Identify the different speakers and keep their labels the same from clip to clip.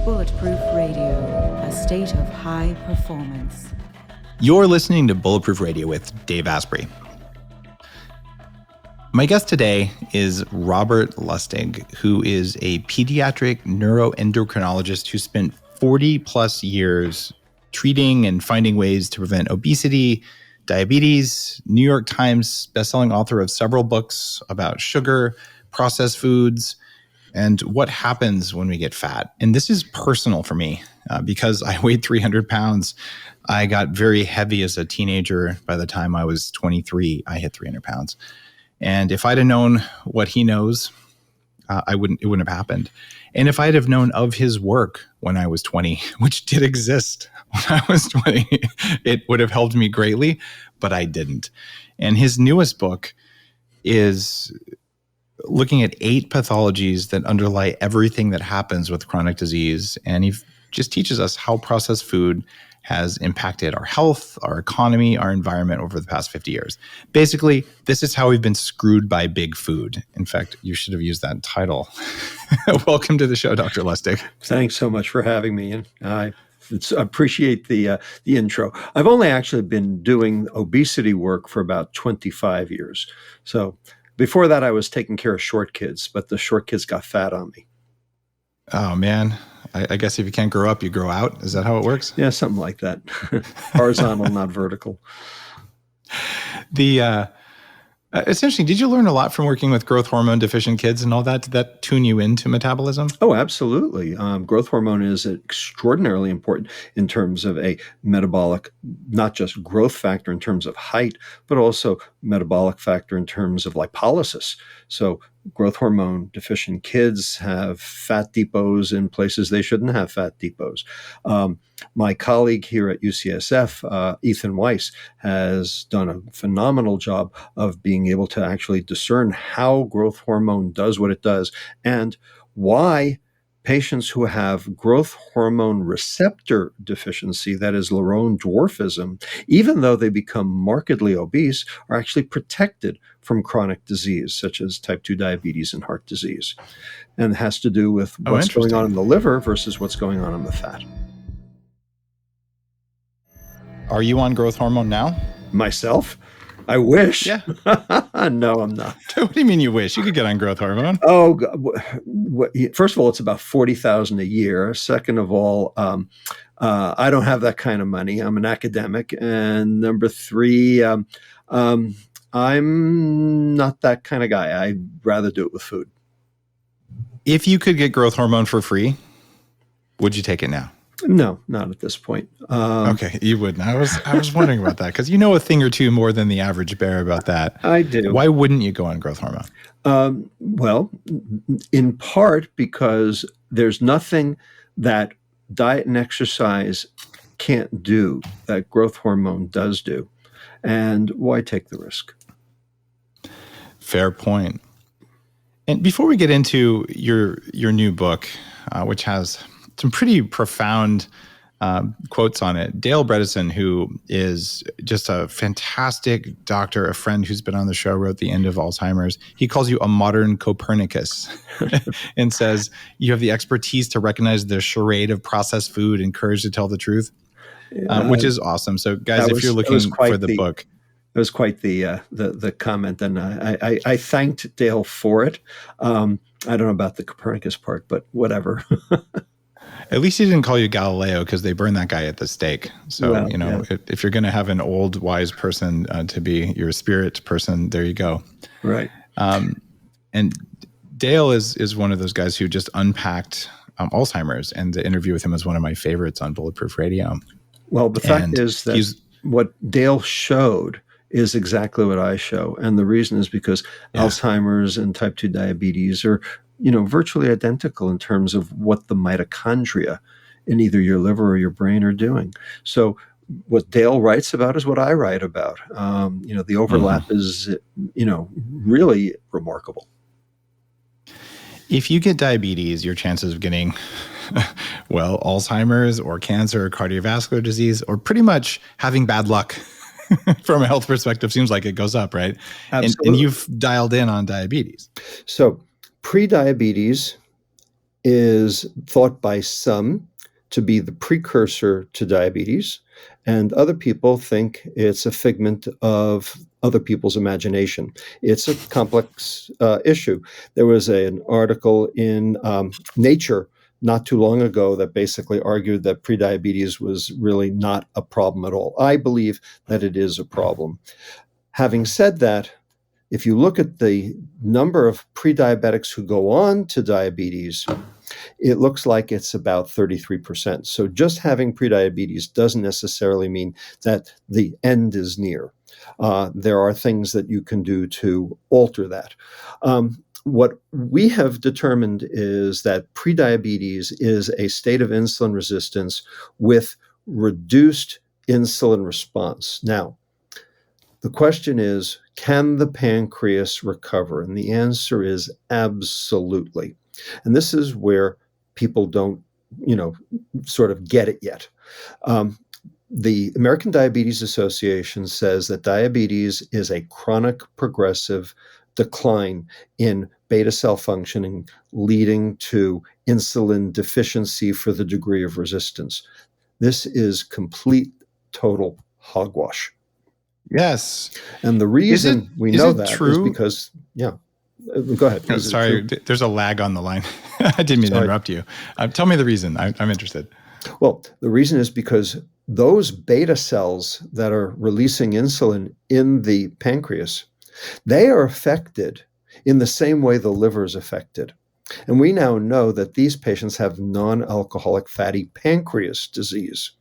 Speaker 1: Bulletproof Radio, a state of high performance.
Speaker 2: You're listening to Bulletproof Radio with Dave Asprey. My guest today is Robert Lustig, who is a pediatric neuroendocrinologist who spent 40 plus years treating and finding ways to prevent obesity, diabetes, New York Times bestselling author of several books about sugar, processed foods, and what happens when we get fat. And this is personal for me because I weighed 300 pounds. I got very heavy as a teenager. By the time I was 23, I hit 300 pounds. And if I'd have known what he knows, it wouldn't have happened. And if I'd have known of his work when I was 20, which did exist when I was 20, it would have helped me greatly, but I didn't. And his newest book is looking at 8 pathologies that underlie everything that happens with chronic disease. And he just teaches us how processed food has impacted our health, our economy, our environment over the past 50 years. Basically, this is how we've been screwed by big food. In fact, you should have used that title. Welcome to the show, Dr. Lustig.
Speaker 3: Thanks so much for having me. And I appreciate the intro. I've only actually been doing obesity work for about 25 years. So before that, I was taking care of short kids, but the short kids got fat on me.
Speaker 2: Oh, man. I guess if you can't grow up, you grow out. Is that how it works?
Speaker 3: Yeah, something like that. Horizontal, not vertical.
Speaker 2: It's interesting. Did you learn a lot from working with growth hormone deficient kids and all that? Did that tune you into metabolism?
Speaker 3: Oh, absolutely. Growth hormone is extraordinarily important in terms of a metabolic, not just growth factor in terms of height, but also metabolic factor in terms of lipolysis. So growth hormone deficient kids have fat depots in places they shouldn't have fat depots. My colleague here at UCSF, Ethan Weiss, has done a phenomenal job of being able to actually discern how growth hormone does what it does and why patients who have growth hormone receptor deficiency, that is Laron dwarfism, even though they become markedly obese, are actually protected from chronic disease, such as type 2 diabetes and heart disease. And it has to do with what's going on in the liver versus what's going on in the fat.
Speaker 2: Are you on growth hormone now?
Speaker 3: Myself? I wish.
Speaker 2: Yeah.
Speaker 3: No, I'm not.
Speaker 2: What do you mean you wish? You could get on growth hormone.
Speaker 3: Oh, first of all, it's about $40,000 a year. Second of all, I don't have that kind of money. I'm an academic. And number 3, I'm not that kind of guy. I'd rather do it with food.
Speaker 2: If you could get growth hormone for free, would you take it now?
Speaker 3: No, not at this point.
Speaker 2: Okay, you wouldn't. I was wondering about that because you know a thing or two more than the average bear about that.
Speaker 3: I do.
Speaker 2: Why wouldn't you go on growth hormone?
Speaker 3: Well, in part because there's nothing that diet and exercise can't do that growth hormone does do. And why take the risk?
Speaker 2: Fair point. And before we get into your new book, which has some pretty profound quotes on it. Dale Bredesen, who is just a fantastic doctor, a friend who's been on the show, wrote The End of Alzheimer's. He calls you a modern Copernicus and says you have the expertise to recognize the charade of processed food and courage to tell the truth, which is awesome. So guys, if you're looking for the book.
Speaker 3: It was quite the comment, and I thanked Dale for it. I don't know about the Copernicus part, but whatever.
Speaker 2: At least he didn't call you Galileo because they burned that guy at the stake. So, if you're going to have an old, wise person to be your spirit person, there you go.
Speaker 3: Right.
Speaker 2: And Dale is one of those guys who just unpacked Alzheimer's, and the interview with him is one of my favorites on Bulletproof Radio.
Speaker 3: Well, the fact is that what Dale showed is exactly what I show. And the reason is because Alzheimer's and type 2 diabetes are virtually identical in terms of what the mitochondria in either your liver or your brain are doing. So what Dale writes about is what I write about. The overlap is, really remarkable.
Speaker 2: If you get diabetes, your chances of getting, Alzheimer's or cancer or cardiovascular disease, or pretty much having bad luck from a health perspective, seems like it goes up, right?
Speaker 3: Absolutely.
Speaker 2: And you've dialed in on diabetes.
Speaker 3: So pre-diabetes, is thought by some to be the precursor to diabetes, and other people think it's a figment of other people's imagination. It's a complex issue. There was an article in Nature not too long ago that basically argued that prediabetes was really not a problem at all. I believe that it is a problem. Having said that, if you look at the number of prediabetics who go on to diabetes, it looks like it's about 33%. So just having prediabetes doesn't necessarily mean that the end is near. There are things that you can do to alter that. What we have determined is that prediabetes is a state of insulin resistance with reduced insulin response. Now, the question is, can the pancreas recover? And the answer is absolutely. And this is where people don't, sort of get it yet. The American Diabetes Association says that diabetes is a chronic progressive decline in beta cell functioning, leading to insulin deficiency for the degree of resistance. This is complete, total hogwash.
Speaker 2: Yes.
Speaker 3: And the reason we know that is because, go ahead.
Speaker 2: Oh, sorry, there's a lag on the line. I didn't mean to interrupt you. Tell me the reason. I'm interested.
Speaker 3: Well, the reason is because those beta cells that are releasing insulin in the pancreas, they are affected in the same way the liver is affected. And we now know that these patients have non-alcoholic fatty pancreas disease,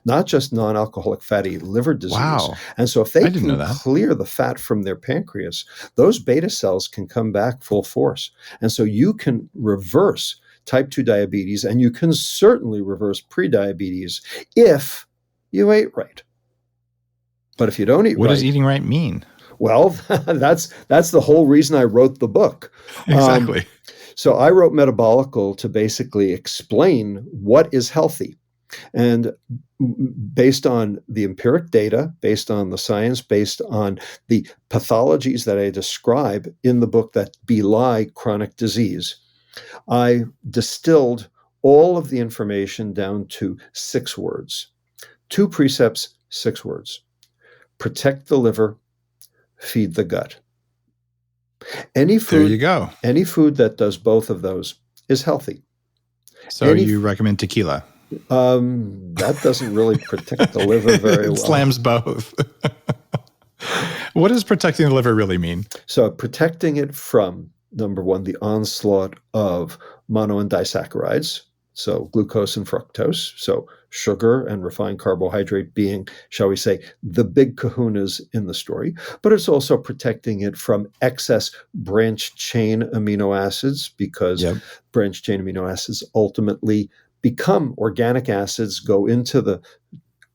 Speaker 3: not just non-alcoholic fatty liver disease.
Speaker 2: Wow.
Speaker 3: And so if they can clear the fat from their pancreas, those beta cells can come back full force. And so you can reverse type 2 diabetes, and you can certainly reverse prediabetes if you ate right. But if you don't eat right...
Speaker 2: What does eating right mean?
Speaker 3: Well, that's the whole reason I wrote the book.
Speaker 2: Exactly.
Speaker 3: So I wrote Metabolical to basically explain what is healthy. And based on the empiric data, based on the science, based on the pathologies that I describe in the book that belie chronic disease, I distilled all of the information down to 6 words. 2 precepts, 6 words. Protect the liver, feed the gut. Any food,
Speaker 2: there you go.
Speaker 3: Any food that does both of those is healthy.
Speaker 2: So you recommend tequila?
Speaker 3: That doesn't really protect the liver very well.
Speaker 2: It slams both. What does protecting the liver really mean?
Speaker 3: So protecting it from, number one, the onslaught of mono and disaccharides, so glucose and fructose, so sugar and refined carbohydrate being, shall we say, the big kahunas in the story. But it's also protecting it from excess branched chain amino acids, because branched chain amino acids ultimately become organic acids, go into the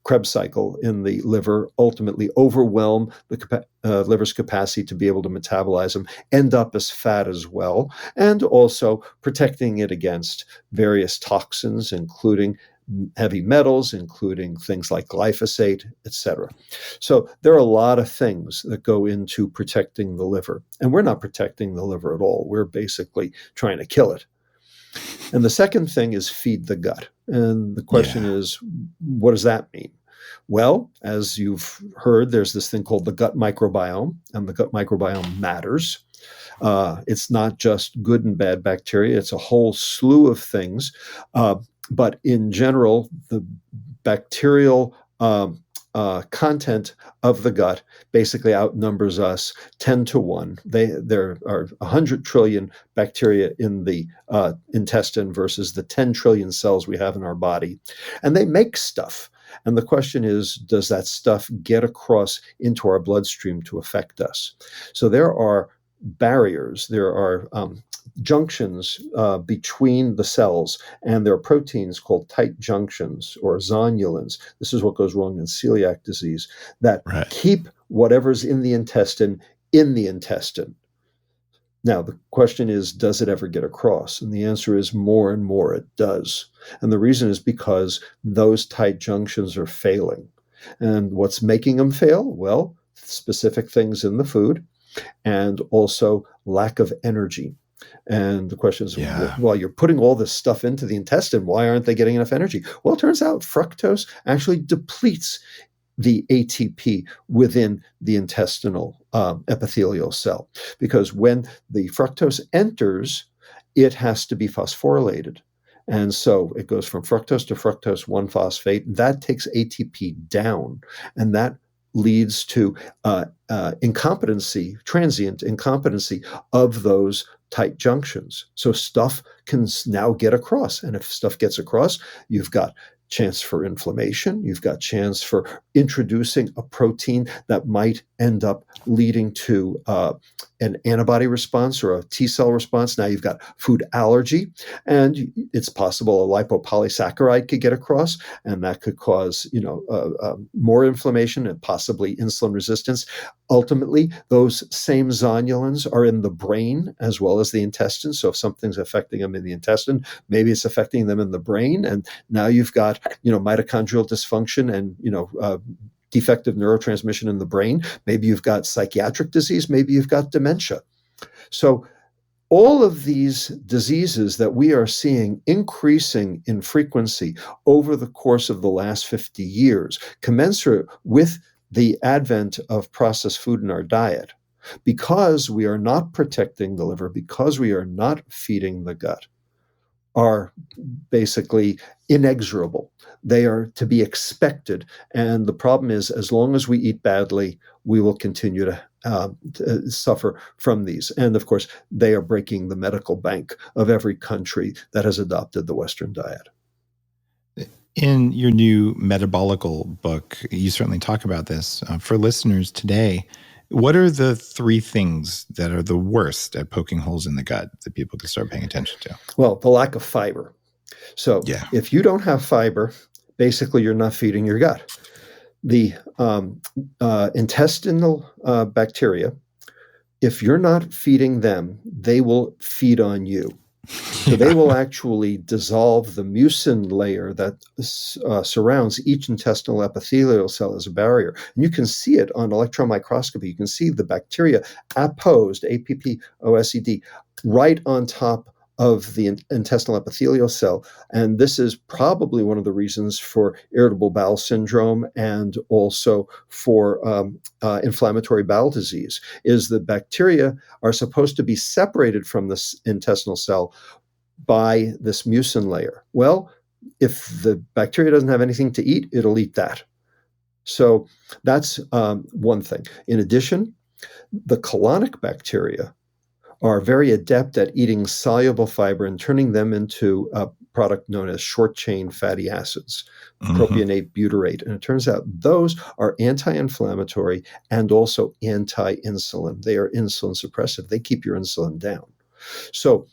Speaker 3: Krebs cycle in the liver, ultimately overwhelm the liver's capacity to be able to metabolize them, end up as fat as well, and also protecting it against various toxins, including heavy metals, including things like glyphosate, etc. So there are a lot of things that go into protecting the liver, and we're not protecting the liver at all. We're basically trying to kill it. And the second thing is feed the gut. And the question is, what does that mean? Well, as you've heard, there's this thing called the gut microbiome, and the gut microbiome matters. It's not just good and bad bacteria. It's a whole slew of things. But in general, the bacterial content of the gut basically outnumbers us 10 to 1. There are 100 trillion bacteria in the intestine versus the 10 trillion cells we have in our body. And they make stuff. And the question is, does that stuff get across into our bloodstream to affect us? So there are barriers, there are junctions between the cells, and there are proteins called tight junctions or zonulins. This is what goes wrong in celiac disease, that keep whatever's in the intestine. Now, the question is, does it ever get across? And the answer is more and more it does. And the reason is because those tight junctions are failing. And what's making them fail? Well, specific things in the food, and also lack of energy. And the question is,
Speaker 2: Yeah.
Speaker 3: well, you're putting all this stuff into the intestine. Why aren't they getting enough energy? Well, it turns out fructose actually depletes the ATP within the intestinal epithelial cell, because when the fructose enters, it has to be phosphorylated. And so it goes from fructose to fructose 1-phosphate. That takes ATP down, and that leads to incompetency, transient incompetency of those tight junctions. So stuff can now get across. And if stuff gets across, you've got chance for inflammation. You've got chance for introducing a protein that might end up leading to an antibody response or a T cell response. Now you've got food allergy, and it's possible a lipopolysaccharide could get across, and that could cause more inflammation and possibly insulin resistance. Ultimately, those same zonulins are in the brain as well as the intestine. So if something's affecting them in the intestine, maybe it's affecting them in the brain, and now you've got mitochondrial dysfunction and defective neurotransmission in the brain. Maybe you've got psychiatric disease. Maybe you've got dementia. So all of these diseases that we are seeing increasing in frequency over the course of the last 50 years, commensurate with the advent of processed food in our diet, because we are not protecting the liver, because we are not feeding the gut, are basically inexorable. They are to be expected. And the problem is, as long as we eat badly, we will continue to suffer from these. And of course, they are breaking the medical bank of every country that has adopted the Western diet.
Speaker 2: In your new Metabolical book, you certainly talk about this. For listeners today, what are the 3 things that are the worst at poking holes in the gut that people can start paying attention to?
Speaker 3: Well, the lack of fiber. So if you don't have fiber, basically you're not feeding your gut. The intestinal bacteria, if you're not feeding them, they will feed on you. So they will actually dissolve the mucin layer that surrounds each intestinal epithelial cell as a barrier. And you can see it on electron microscopy. You can see the bacteria apposed, APPOSED, right on top of the intestinal epithelial cell. And this is probably one of the reasons for irritable bowel syndrome and also for inflammatory bowel disease, is the bacteria are supposed to be separated from this intestinal cell by this mucin layer. Well, if the bacteria doesn't have anything to eat, it'll eat that. So that's one thing. In addition, the colonic bacteria are very adept at eating soluble fiber and turning them into a product known as short-chain fatty acids, propionate butyrate. And it turns out those are anti-inflammatory and also anti-insulin. They are insulin suppressive. They keep your insulin down. So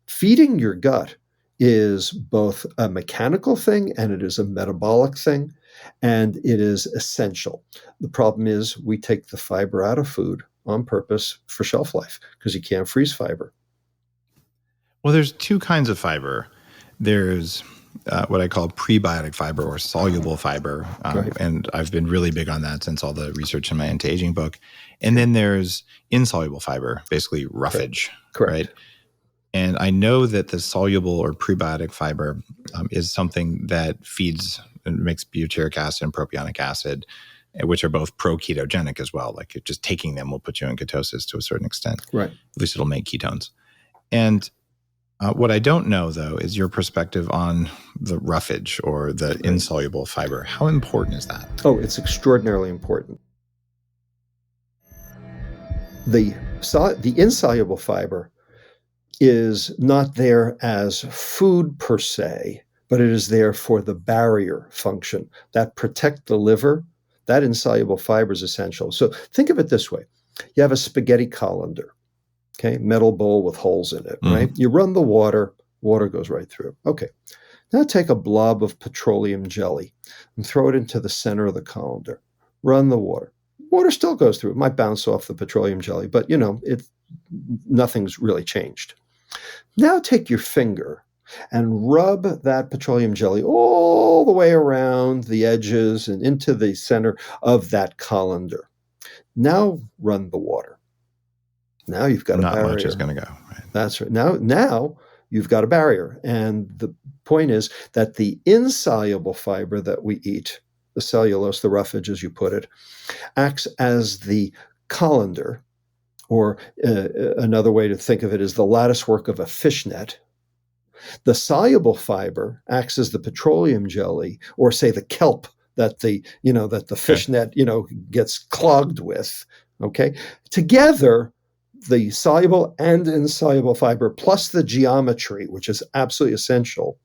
Speaker 3: feeding your gut is both a mechanical thing and it is a metabolic thing, and it is essential. The problem is we take the fiber out of food on purpose for shelf life because you can't freeze fiber.
Speaker 2: Well, there's 2 kinds of fiber. There's what I call prebiotic fiber or soluble fiber.
Speaker 3: Right.
Speaker 2: And I've been really big on that since all the research in my anti-aging book. And then there's insoluble fiber, basically roughage.
Speaker 3: Correct.
Speaker 2: Right? And I know that the soluble or prebiotic fiber is something that feeds and makes butyric acid and propionic acid, which are both pro-ketogenic as well. Like just taking them will put you in ketosis to a certain extent.
Speaker 3: Right.
Speaker 2: At least it'll make ketones. And what I don't know, though, is your perspective on the roughage or the insoluble fiber. How important is that?
Speaker 3: Oh, it's extraordinarily important. The insoluble fiber is not there as food per se, but it is there for the barrier function that protect the liver. That insoluble fiber is essential. So think of it this way. You have a spaghetti colander, okay, metal bowl with holes in it, right? You run the water goes right through. Okay, now take a blob of petroleum jelly and throw it into the center of the colander. Run the water. Water still goes through. It might bounce off the petroleum jelly, but nothing's really changed. Now take your finger and rub that petroleum jelly all the way around the edges and into the center of that colander. Now run the water. Now you've got a
Speaker 2: Not
Speaker 3: barrier.
Speaker 2: much is going to go. Right.
Speaker 3: That's right. Now you've got a barrier. And the point is that the insoluble fiber that we eat, the cellulose, the roughage, as you put it, acts as the colander, or another way to think of it is the lattice work of a fishnet. The soluble fiber acts as the petroleum jelly, or say the kelp that the fishnet, gets clogged with. Okay. Together, the soluble and insoluble fiber plus the geometry, which is absolutely essential,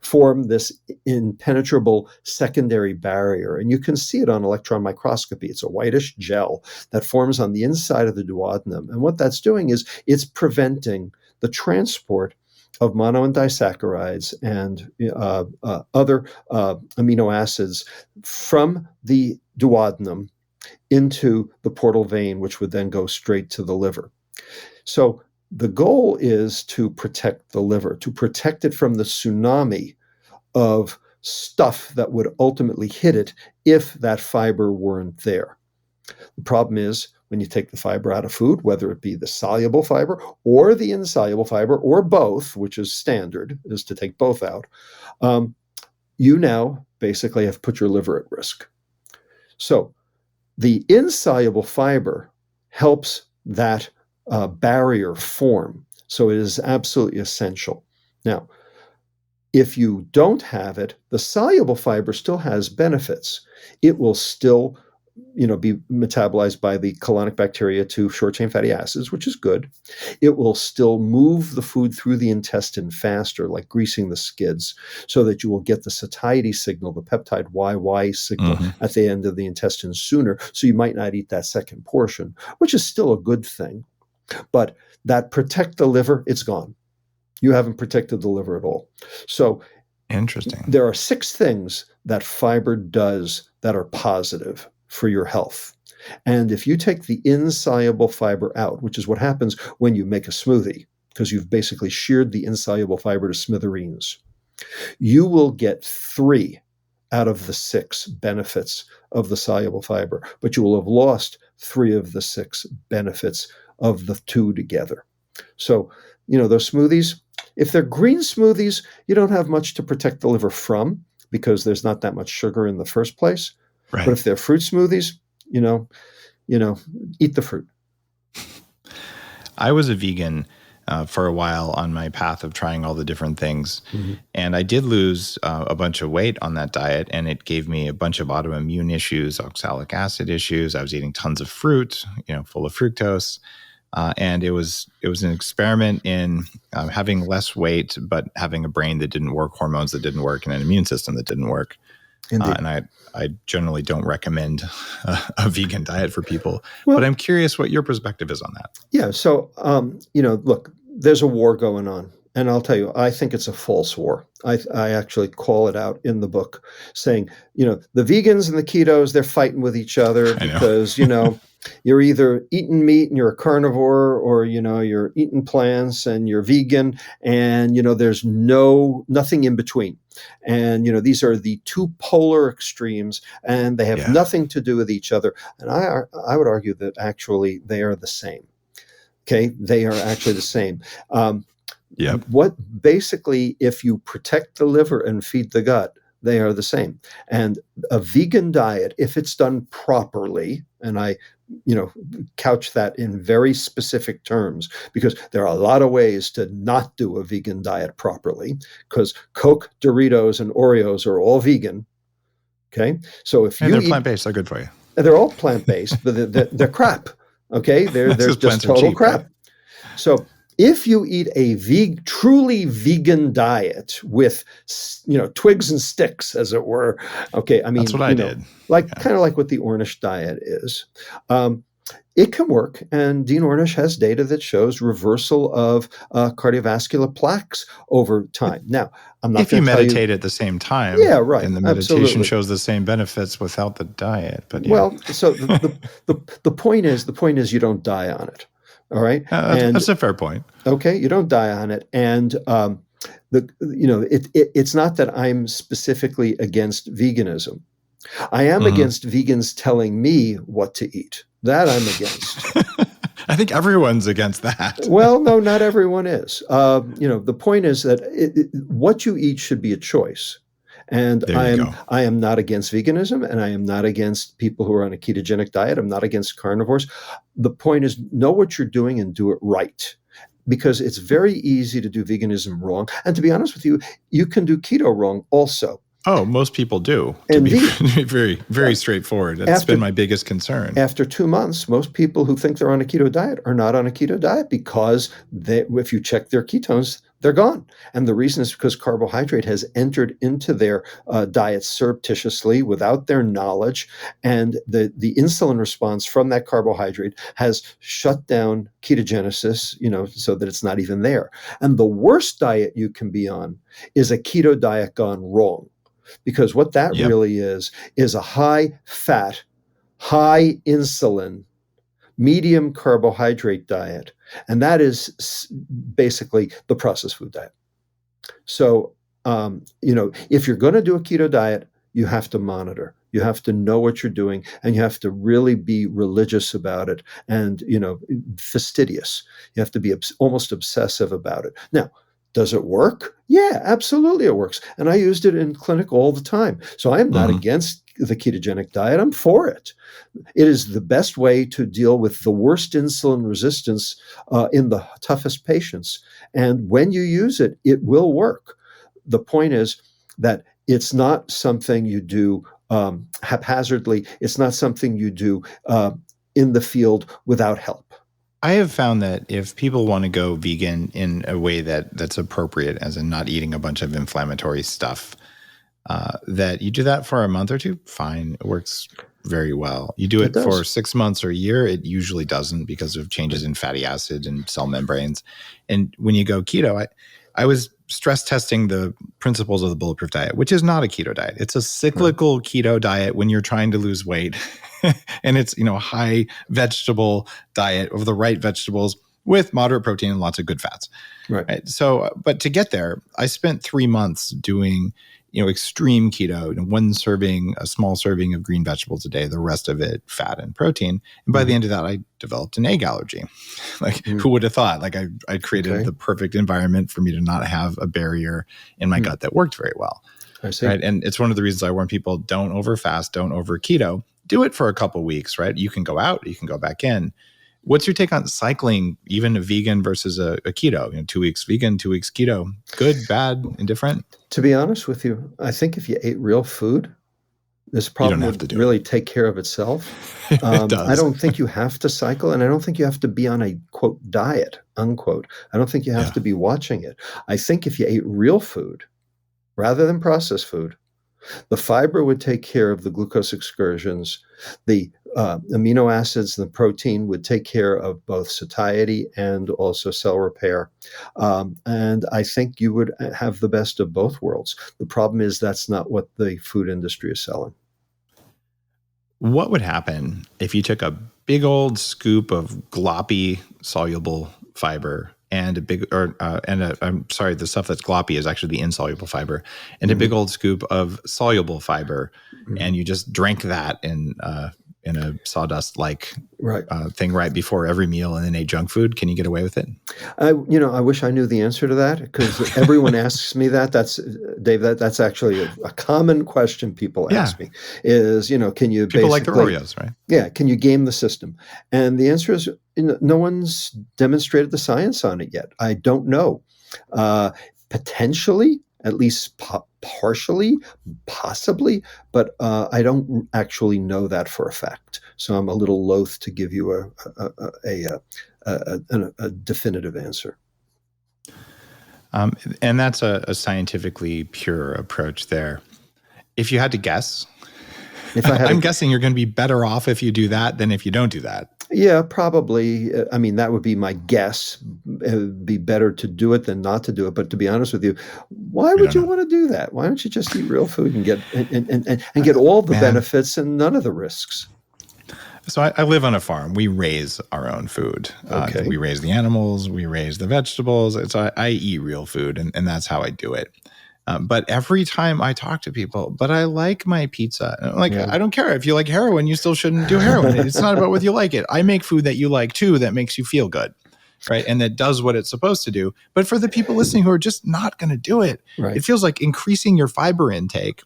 Speaker 3: form this impenetrable secondary barrier. And you can see it on electron microscopy. It's a whitish gel that forms on the inside of the duodenum. And what that's doing is it's preventing the transport of mono and disaccharides and other amino acids from the duodenum into the portal vein, which would then go straight to the liver. So the goal is to protect the liver, to protect it from the tsunami of stuff that would ultimately hit it if that fiber weren't there. The problem is when you take the fiber out of food, whether it be the soluble fiber or the insoluble fiber or both, which is standard, is to take both out, you now basically have put your liver at risk. So the insoluble fiber helps that barrier form. So it is absolutely essential. Now, if you don't have it, the soluble fiber still has benefits. It will still be metabolized by the colonic bacteria to short-chain fatty acids, which is good. It will still move the food through the intestine faster, like greasing the skids, so that you will get the satiety signal, the peptide YY signal at the end of the intestine sooner. So you might not eat that second portion, which is still a good thing. But that protect the liver, it's gone. You haven't protected the liver at all. So
Speaker 2: interesting.
Speaker 3: There are 6 things that fiber does that are positive for your health. And if you take the insoluble fiber out, which is what happens when you make a smoothie, because you've basically sheared the insoluble fiber to smithereens, you will get 3 out of the 6 benefits of the soluble fiber, but you will have lost 3 of the 6 benefits of the 2 together. So, those smoothies, if they're green smoothies, you don't have much to protect the liver from because there's not that much sugar in the first place.
Speaker 2: Right.
Speaker 3: But if they're fruit smoothies, eat the fruit.
Speaker 2: I was a vegan for a while on my path of trying all the different things. Mm-hmm. And I did lose a bunch of weight on that diet, and it gave me a bunch of autoimmune issues, oxalic acid issues. I was eating tons of fruit, full of fructose. And it was an experiment in having less weight, but having a brain that didn't work, hormones that didn't work, and an immune system that didn't work. And I generally don't recommend a vegan diet for people, but I'm curious what your perspective is on that.
Speaker 3: Yeah. So, look, there's a war going on. And I'll tell you, I think it's a false war. I actually call it out in the book saying, the vegans and the ketos, they're fighting with each other because, you're either eating meat and you're a carnivore, or, you're eating plants and you're vegan, and, there's nothing in between. And, these are the 2 polar extremes, and they have nothing to do with each other. And I would argue that actually they are the same. Okay. They are actually the same. What basically, if you protect the liver and feed the gut, they are the same. And a vegan diet, if it's done properly, and I couch that in very specific terms, because there are a lot of ways to not do a vegan diet properly, because Coke, Doritos, and Oreos are all vegan. Okay. So if they're
Speaker 2: plant-based, they're good for you.
Speaker 3: They're all plant-based, but they're crap. Okay. They're just total crap. Right? So if you eat a truly vegan diet with, twigs and sticks, as it were, okay, I mean,
Speaker 2: that's what I did.
Speaker 3: Kind of like what the Ornish diet is. It can work, and Dean Ornish has data that shows reversal of cardiovascular plaques over time. Now, I'm not.
Speaker 2: If you meditate at the same time,
Speaker 3: right,
Speaker 2: and the meditation shows the same benefits without the diet. But
Speaker 3: well, so the point is you don't die on it. All right,
Speaker 2: that's a fair point.
Speaker 3: Okay, you don't die on it, and it's not that I'm specifically against veganism. I am against vegans telling me what to eat. That I'm against.
Speaker 2: I think everyone's against that.
Speaker 3: Well, no, not everyone is. The point is that what you eat should be a choice. And I am not against veganism, and I am not against people who are on a ketogenic diet. I'm not against carnivores. The point is, know what you're doing and do it right. Because it's very easy to do veganism wrong. And to be honest with you, you can do keto wrong also.
Speaker 2: Oh, most people do, to be very, very straightforward. That's been my biggest concern.
Speaker 3: After 2 months, most people who think they're on a keto diet are not on a keto diet because if you check their ketones, they're gone. And the reason is because carbohydrate has entered into their diet surreptitiously without their knowledge. And the insulin response from that carbohydrate has shut down ketogenesis, so that it's not even there. And the worst diet you can be on is a keto diet gone wrong. Because what that really is a high fat, high insulin, medium carbohydrate diet. And that is basically the processed food diet. So, if you're going to do a keto diet, you have to monitor. You have to know what you're doing, and you have to really be religious about it and, fastidious. You have to be almost obsessive about it. Now, does it work? Yeah, absolutely it works. And I used it in clinic all the time. So I am not against the ketogenic diet. I'm for it. It is the best way to deal with the worst insulin resistance in the toughest patients. And when you use it, it will work. The point is that it's not something you do haphazardly. It's not something you do in the field without help.
Speaker 2: I have found that if people want to go vegan in a way that's appropriate, as in not eating a bunch of inflammatory stuff, that you do that for a month or two, fine. It works very well. You do it for 6 months or a year, it usually doesn't because of changes in fatty acid and cell membranes. And when you go keto, I was stress testing the principles of the Bulletproof diet, which is not a keto diet. It's a cyclical keto diet when you're trying to lose weight. And it's, a high vegetable diet of the right vegetables with moderate protein and lots of good fats. Right. So, but to get there, I spent 3 months doing, extreme keto, a small serving of green vegetables a day, the rest of it fat and protein. And by the end of that, I developed an egg allergy. Who would have thought? I created the perfect environment for me to not have a barrier in my gut that worked very well.
Speaker 3: I see.
Speaker 2: Right. And it's one of the reasons I warn people, don't over fast, don't over keto. Do it for a couple of weeks, right? You can go out, you can go back in. What's your take on cycling, even a vegan versus a keto? 2 weeks vegan, 2 weeks keto. Good, bad, indifferent?
Speaker 3: To be honest with you, I think if you ate real food, this problem would really take care of itself.
Speaker 2: It does.
Speaker 3: I don't think you have to cycle, and I don't think you have to be on a, quote, diet, unquote. I don't think you have to be watching it. I think if you ate real food rather than processed food, the fiber would take care of the glucose excursions. The amino acids and the protein would take care of both satiety and also cell repair. And I think you would have the best of both worlds. The problem is that's not what the food industry is selling.
Speaker 2: What would happen if you took a big old scoop of gloppy soluble fiber and the stuff that's gloppy is actually the insoluble fiber, and a big old scoop of soluble fiber, and you just drank that in a sawdust-like thing right before every meal and then ate junk food? Can you get away with it?
Speaker 3: I wish I knew the answer to that, because everyone asks me that. Dave, that's actually a common question people ask me is, can you
Speaker 2: people like the Oreos, right?
Speaker 3: Yeah. Can you game the system? And the answer is, no one's demonstrated the science on it yet. I don't know. Potentially, at least partially, possibly, but I don't actually know that for a fact. So I'm a little loath to give you a definitive answer.
Speaker 2: And that's a scientifically pure approach there. If you had to guess, I'm guessing you're going to be better off if you do that than if you don't do that.
Speaker 3: Yeah, probably. I mean, that would be my guess. It would be better to do it than not to do it. But to be honest with you, why would you want to do that? Why don't you just eat real food and get and get all the benefits and none of the risks?
Speaker 2: So I live on a farm. We raise our own food. We raise the animals. We raise the vegetables. So I eat real food, and that's how I do it. But every time I talk to people, but I like my pizza. And I'm like,
Speaker 3: Yeah.
Speaker 2: I don't care. If you like heroin, you still shouldn't do heroin. It's not about whether you like it. I make food that you like too, that makes you feel good, right? And that does what it's supposed to do. But for the people listening who are just not going to do it,
Speaker 3: Right.
Speaker 2: it feels like increasing your fiber intake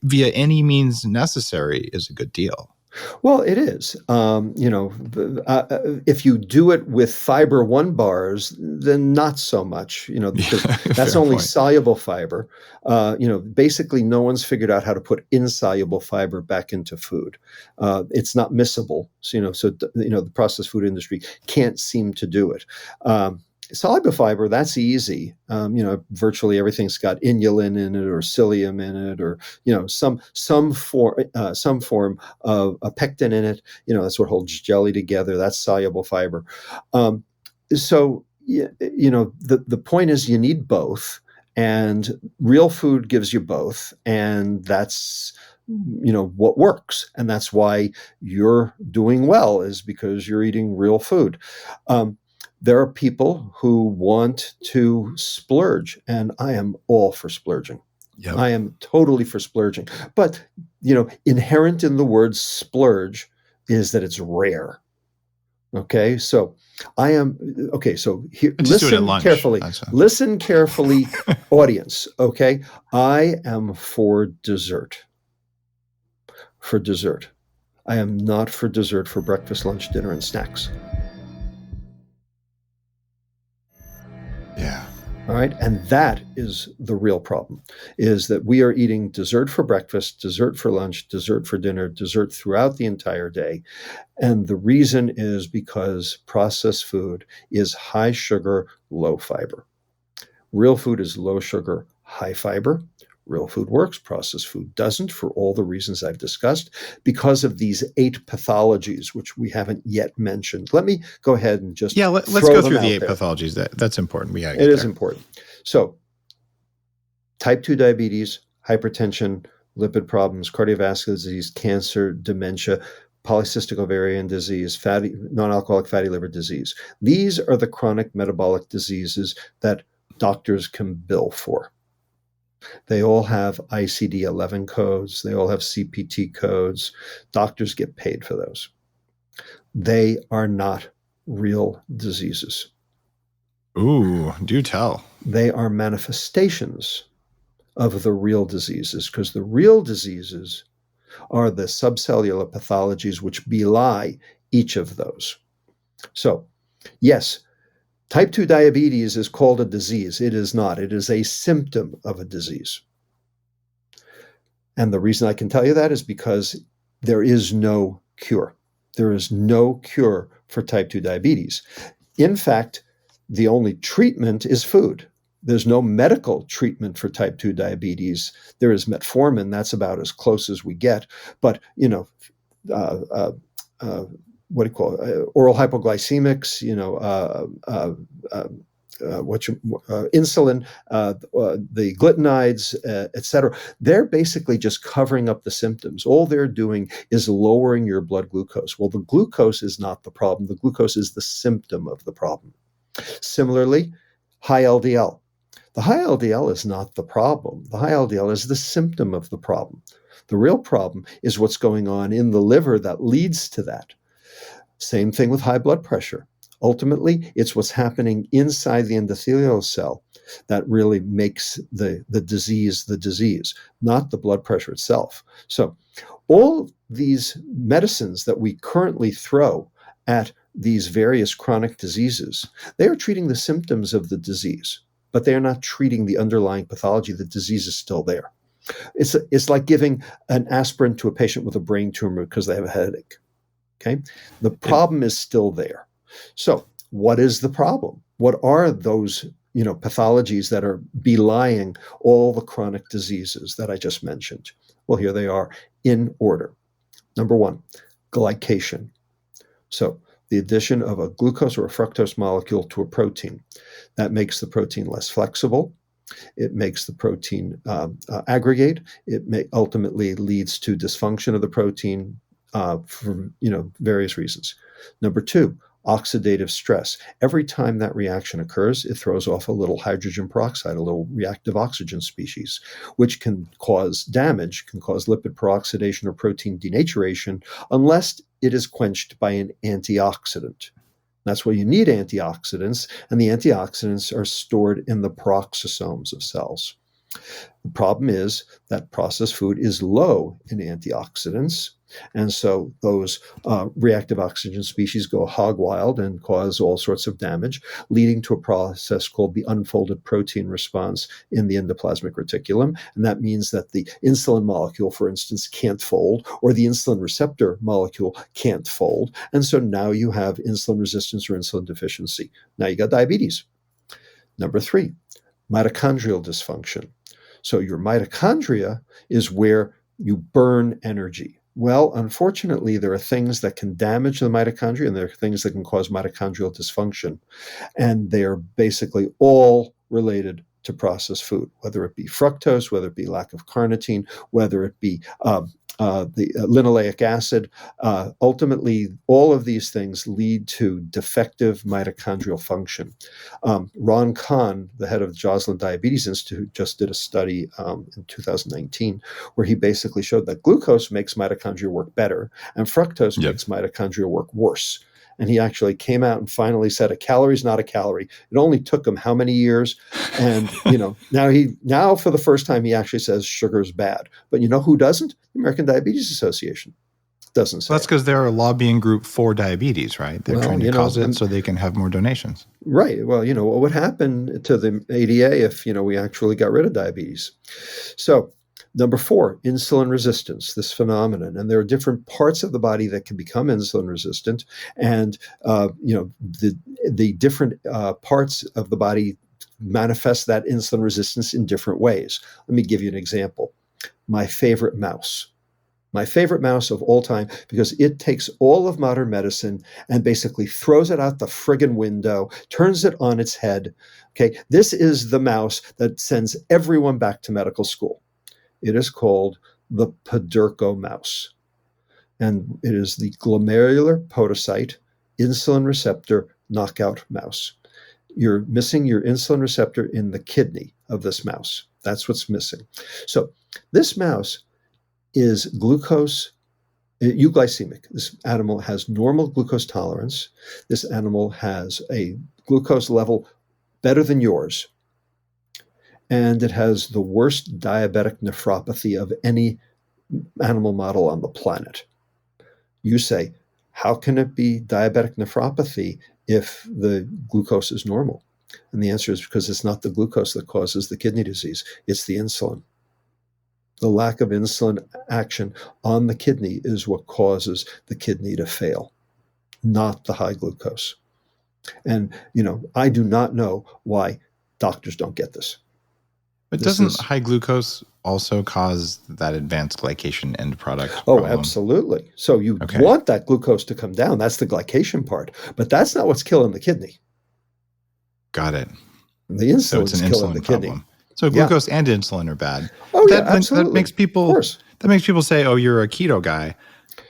Speaker 2: via any means necessary is a good deal.
Speaker 3: Well, it is. If you do it with fiber 1 bars, then not so much, because that's only
Speaker 2: point.
Speaker 3: soluble fiber. Basically no one's figured out how to put insoluble fiber back into food. It's not miscible. So, the processed food industry can't seem to do it. Soluble fiber, that's easy. Virtually everything's got inulin in it or psyllium in it, or some form of a pectin in it. That's what holds jelly together. That's soluble fiber. The point is you need both, and real food gives you both, and that's what works, and that's why you're doing well, is because you're eating real food. There are people who want to splurge, and I am all for splurging.
Speaker 2: Yep.
Speaker 3: I am totally for splurging. But, inherent in the word splurge is that it's rare. Okay, so so here, listen carefully. Listen carefully, audience, okay? I am for dessert. For dessert. I am not for dessert for breakfast, lunch, dinner, and snacks.
Speaker 2: Yeah.
Speaker 3: All right. And that is the real problem, is that we are eating dessert for breakfast, dessert for lunch, dessert for dinner, dessert throughout the entire day. And the reason is because processed food is high sugar, low fiber. Real food is low sugar, high fiber. Real food works, processed food doesn't, for all the reasons I've discussed, because of these 8 pathologies, which we haven't yet mentioned. Let me go ahead and just
Speaker 2: let's go through the 8 pathologies. That's important. It
Speaker 3: is important. So, type 2 diabetes, hypertension, lipid problems, cardiovascular disease, cancer, dementia, polycystic ovarian disease, non-alcoholic fatty liver disease. These are the chronic metabolic diseases that doctors can bill for. They all have ICD-11 codes. They all have CPT codes. Doctors get paid for those. They are not real diseases.
Speaker 2: Ooh, do tell.
Speaker 3: They are manifestations of the real diseases, because the real diseases are the subcellular pathologies which belie each of those. So, yes, type 2 diabetes is called a disease. It is not. It is a symptom of a disease. And the reason I can tell you that is because there is no cure. There is no cure for type 2 diabetes. In fact, the only treatment is food. There's no medical treatment for type 2 diabetes. There is metformin. That's about as close as we get. But, what do you call it? Oral hypoglycemics, insulin, the glutamides, et cetera. They're basically just covering up the symptoms. All they're doing is lowering your blood glucose. Well, the glucose is not the problem. The glucose is the symptom of the problem. Similarly, high LDL. The high LDL is not the problem. The high LDL is the symptom of the problem. The real problem is what's going on in the liver that leads to that. Same thing with high blood pressure. Ultimately, it's what's happening inside the endothelial cell that really makes the disease, not the blood pressure itself. So all these medicines that we currently throw at these various chronic diseases, they are treating the symptoms of the disease, but they are not treating the underlying pathology. The disease is still there. It's like giving an aspirin to a patient with a brain tumor because they have a headache. Okay, the problem is still there. So, what is the problem? What are those, pathologies that are belying all the chronic diseases that I just mentioned? Well, here they are in order. Number 1, glycation. So, the addition of a glucose or a fructose molecule to a protein. That makes the protein less flexible. It makes the protein aggregate. It ultimately leads to dysfunction of the protein for various reasons. Number 2, oxidative stress. Every time that reaction occurs, it throws off a little hydrogen peroxide, a little reactive oxygen species, which can cause damage, can cause lipid peroxidation or protein denaturation, unless it is quenched by an antioxidant. That's why you need antioxidants, and the antioxidants are stored in the peroxisomes of cells. The problem is that processed food is low in antioxidants, and so those reactive oxygen species go hog wild and cause all sorts of damage, leading to a process called the unfolded protein response in the endoplasmic reticulum. And that means that the insulin molecule, for instance, can't fold, or the insulin receptor molecule can't fold. And so now you have insulin resistance or insulin deficiency. Now you got diabetes. Number 3, mitochondrial dysfunction. So your mitochondria is where you burn energy. Well, unfortunately, there are things that can damage the mitochondria, and there are things that can cause mitochondrial dysfunction. And they are basically all related to processed food, whether it be fructose, whether it be lack of carnitine, whether it be the linoleic acid. Ultimately, all of these things lead to defective mitochondrial function. Ron Kahn, the head of the Joslin Diabetes Institute, just did a study in 2019 where he basically showed that glucose makes mitochondria work better and fructose makes mitochondria work worse. And he actually came out and finally said a calorie is not a calorie. It only took him how many years? And, now for the first time, he actually says sugar is bad. But you know who doesn't? The American Diabetes Association doesn't say.
Speaker 2: Well, that's because they're a lobbying group for diabetes, right? They're trying to cause it so they can have more donations.
Speaker 3: Right. Well, what would happen to the ADA if, we actually got rid of diabetes? So, number 4, insulin resistance, this phenomenon. And there are different parts of the body that can become insulin resistant. And, the different parts of the body manifest that insulin resistance in different ways. Let me give you an example. My favorite mouse of all time, because it takes all of modern medicine and basically throws it out the friggin' window, turns it on its head. Okay, this is the mouse that sends everyone back to medical school. It is called the Pediatric mouse. And it is the glomerular podocyte insulin receptor knockout mouse. You're missing your insulin receptor in the kidney of this mouse. That's what's missing. So this mouse is euglycemic. This animal has normal glucose tolerance. This animal has a glucose level better than yours. And it has the worst diabetic nephropathy of any animal model on the planet. You say, how can it be diabetic nephropathy if the glucose is normal? And the answer is because it's not the glucose that causes the kidney disease, it's the insulin. The lack of insulin action on the kidney is what causes the kidney to fail, not the high glucose. And, I do not know why doctors don't get this.
Speaker 2: But doesn't high glucose also cause that advanced glycation end product
Speaker 3: problem?
Speaker 2: Oh,
Speaker 3: absolutely. So you want that glucose to come down. That's the glycation part. But that's not what's killing the kidney.
Speaker 2: Got it.
Speaker 3: The insulin is killing the kidney.
Speaker 2: Problem. So glucose and insulin are bad.
Speaker 3: Oh, absolutely.
Speaker 2: That makes people say, oh, you're a keto guy.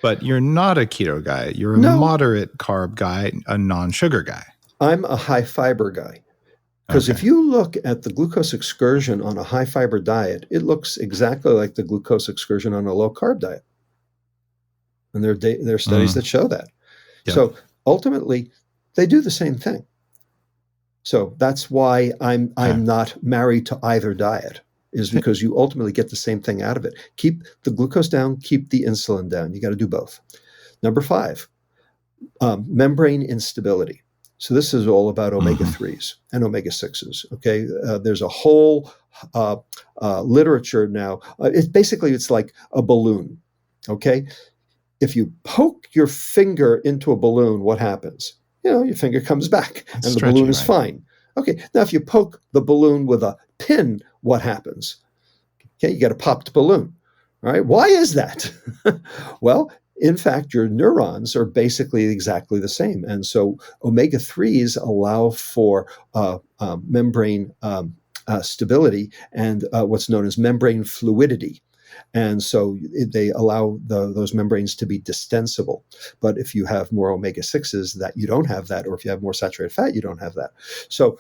Speaker 2: But you're not a keto guy. You're a moderate carb guy, a non-sugar guy.
Speaker 3: I'm a high fiber guy. Because if you look at the glucose excursion on a high fiber diet, it looks exactly like the glucose excursion on a low carb diet. And there are studies that show that. Yep. So ultimately, they do the same thing. So that's why I'm not married to either diet, is because you ultimately get the same thing out of it. Keep the glucose down, keep the insulin down. You got to do both. Number 5, membrane instability. So this is all about omega-3s and omega-6s, okay? There's a whole literature now. It's like a balloon, okay? If you poke your finger into a balloon, what happens? Your finger comes back and the balloon is fine. Okay, now if you poke the balloon with a pin, what happens? Okay, you get a popped balloon, all right? Why is that? Well, in fact, your neurons are basically exactly the same. And so omega-3s allow for membrane stability and what's known as membrane fluidity. And so they allow those membranes to be distensible. But if you have more omega-6s, that you don't have that, or if you have more saturated fat, you don't have that. So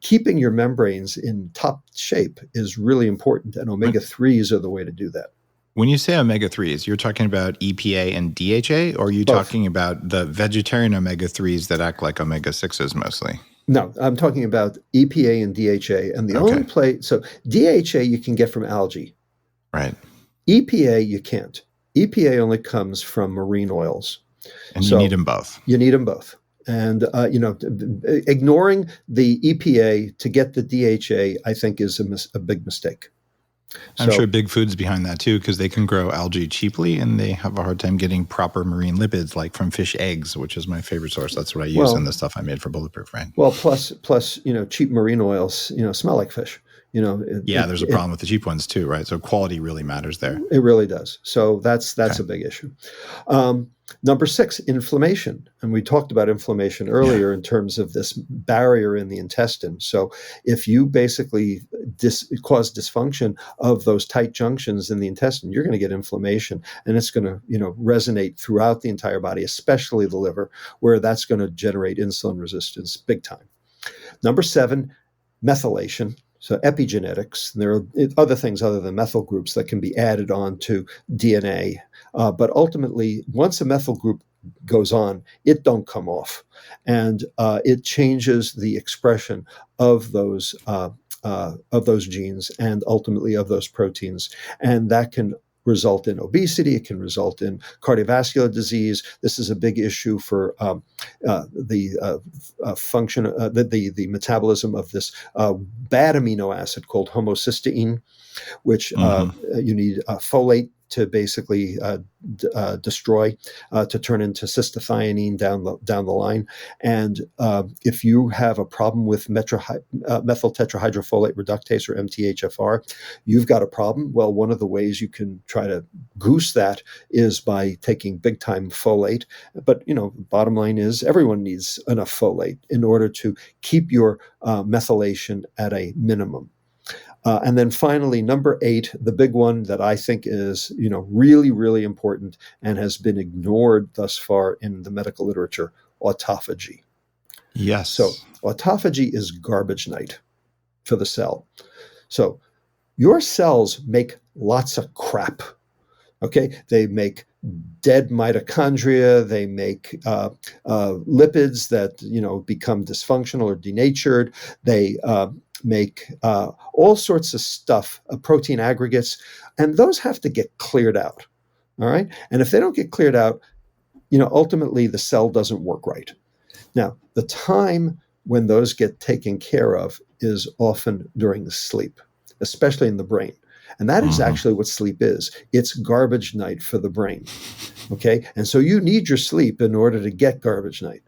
Speaker 3: keeping your membranes in top shape is really important, and omega-3s are the way to do that.
Speaker 2: When you say omega-3s, you're talking about EPA and DHA, or are you
Speaker 3: Both.
Speaker 2: talking about the vegetarian omega-3s that act like omega-6s mostly?
Speaker 3: No, I'm talking about EPA and DHA. And the only place, so DHA you can get from algae.
Speaker 2: Right.
Speaker 3: EPA you can't. EPA only comes from marine oils.
Speaker 2: And you need them both.
Speaker 3: You need them both. And, ignoring the EPA to get the DHA, I think, is a big mistake.
Speaker 2: I'm sure Big Food's behind that too, because they can grow algae cheaply and they have a hard time getting proper marine lipids, like from fish eggs, which is my favorite source. That's what I use in the stuff I made for Bulletproof, right?
Speaker 3: Well, plus, cheap marine oils, smell like fish.
Speaker 2: There's a problem with the cheap ones too, right? So quality really matters there.
Speaker 3: It really does. So that's a big issue. Number 6, inflammation. And we talked about inflammation earlier in terms of this barrier in the intestine. So if you basically cause dysfunction of those tight junctions in the intestine, you're going to get inflammation, and it's going to, resonate throughout the entire body, especially the liver, where that's going to generate insulin resistance big time. Number 7, methylation. So epigenetics. There are other things other than methyl groups that can be added on to DNA. But ultimately, once a methyl group goes on, it don't come off. And it changes the expression of those genes and ultimately of those proteins. And that can result in obesity. It can result in cardiovascular disease. This is a big issue for the function, the metabolism of this bad amino acid called homocysteine, which you need folate to basically destroy, to turn into cystathionine down the line. And if you have a problem with methyl tetrahydrofolate reductase, or MTHFR, you've got a problem. Well, one of the ways you can try to goose that is by taking big time folate. But bottom line is everyone needs enough folate in order to keep your methylation at a minimum. And then finally, number 8, the big one that I think is, really, really important and has been ignored thus far in the medical literature, autophagy.
Speaker 2: Yes.
Speaker 3: So autophagy is garbage night for the cell. So your cells make lots of crap. Okay, they make dead mitochondria. They make lipids that become dysfunctional or denatured. They make all sorts of stuff, protein aggregates, and those have to get cleared out. All right, and if they don't get cleared out, ultimately the cell doesn't work right. Now, the time when those get taken care of is often during sleep, especially in the brain. And that is actually what sleep is. It's garbage night for the brain. Okay. And so you need your sleep in order to get garbage night.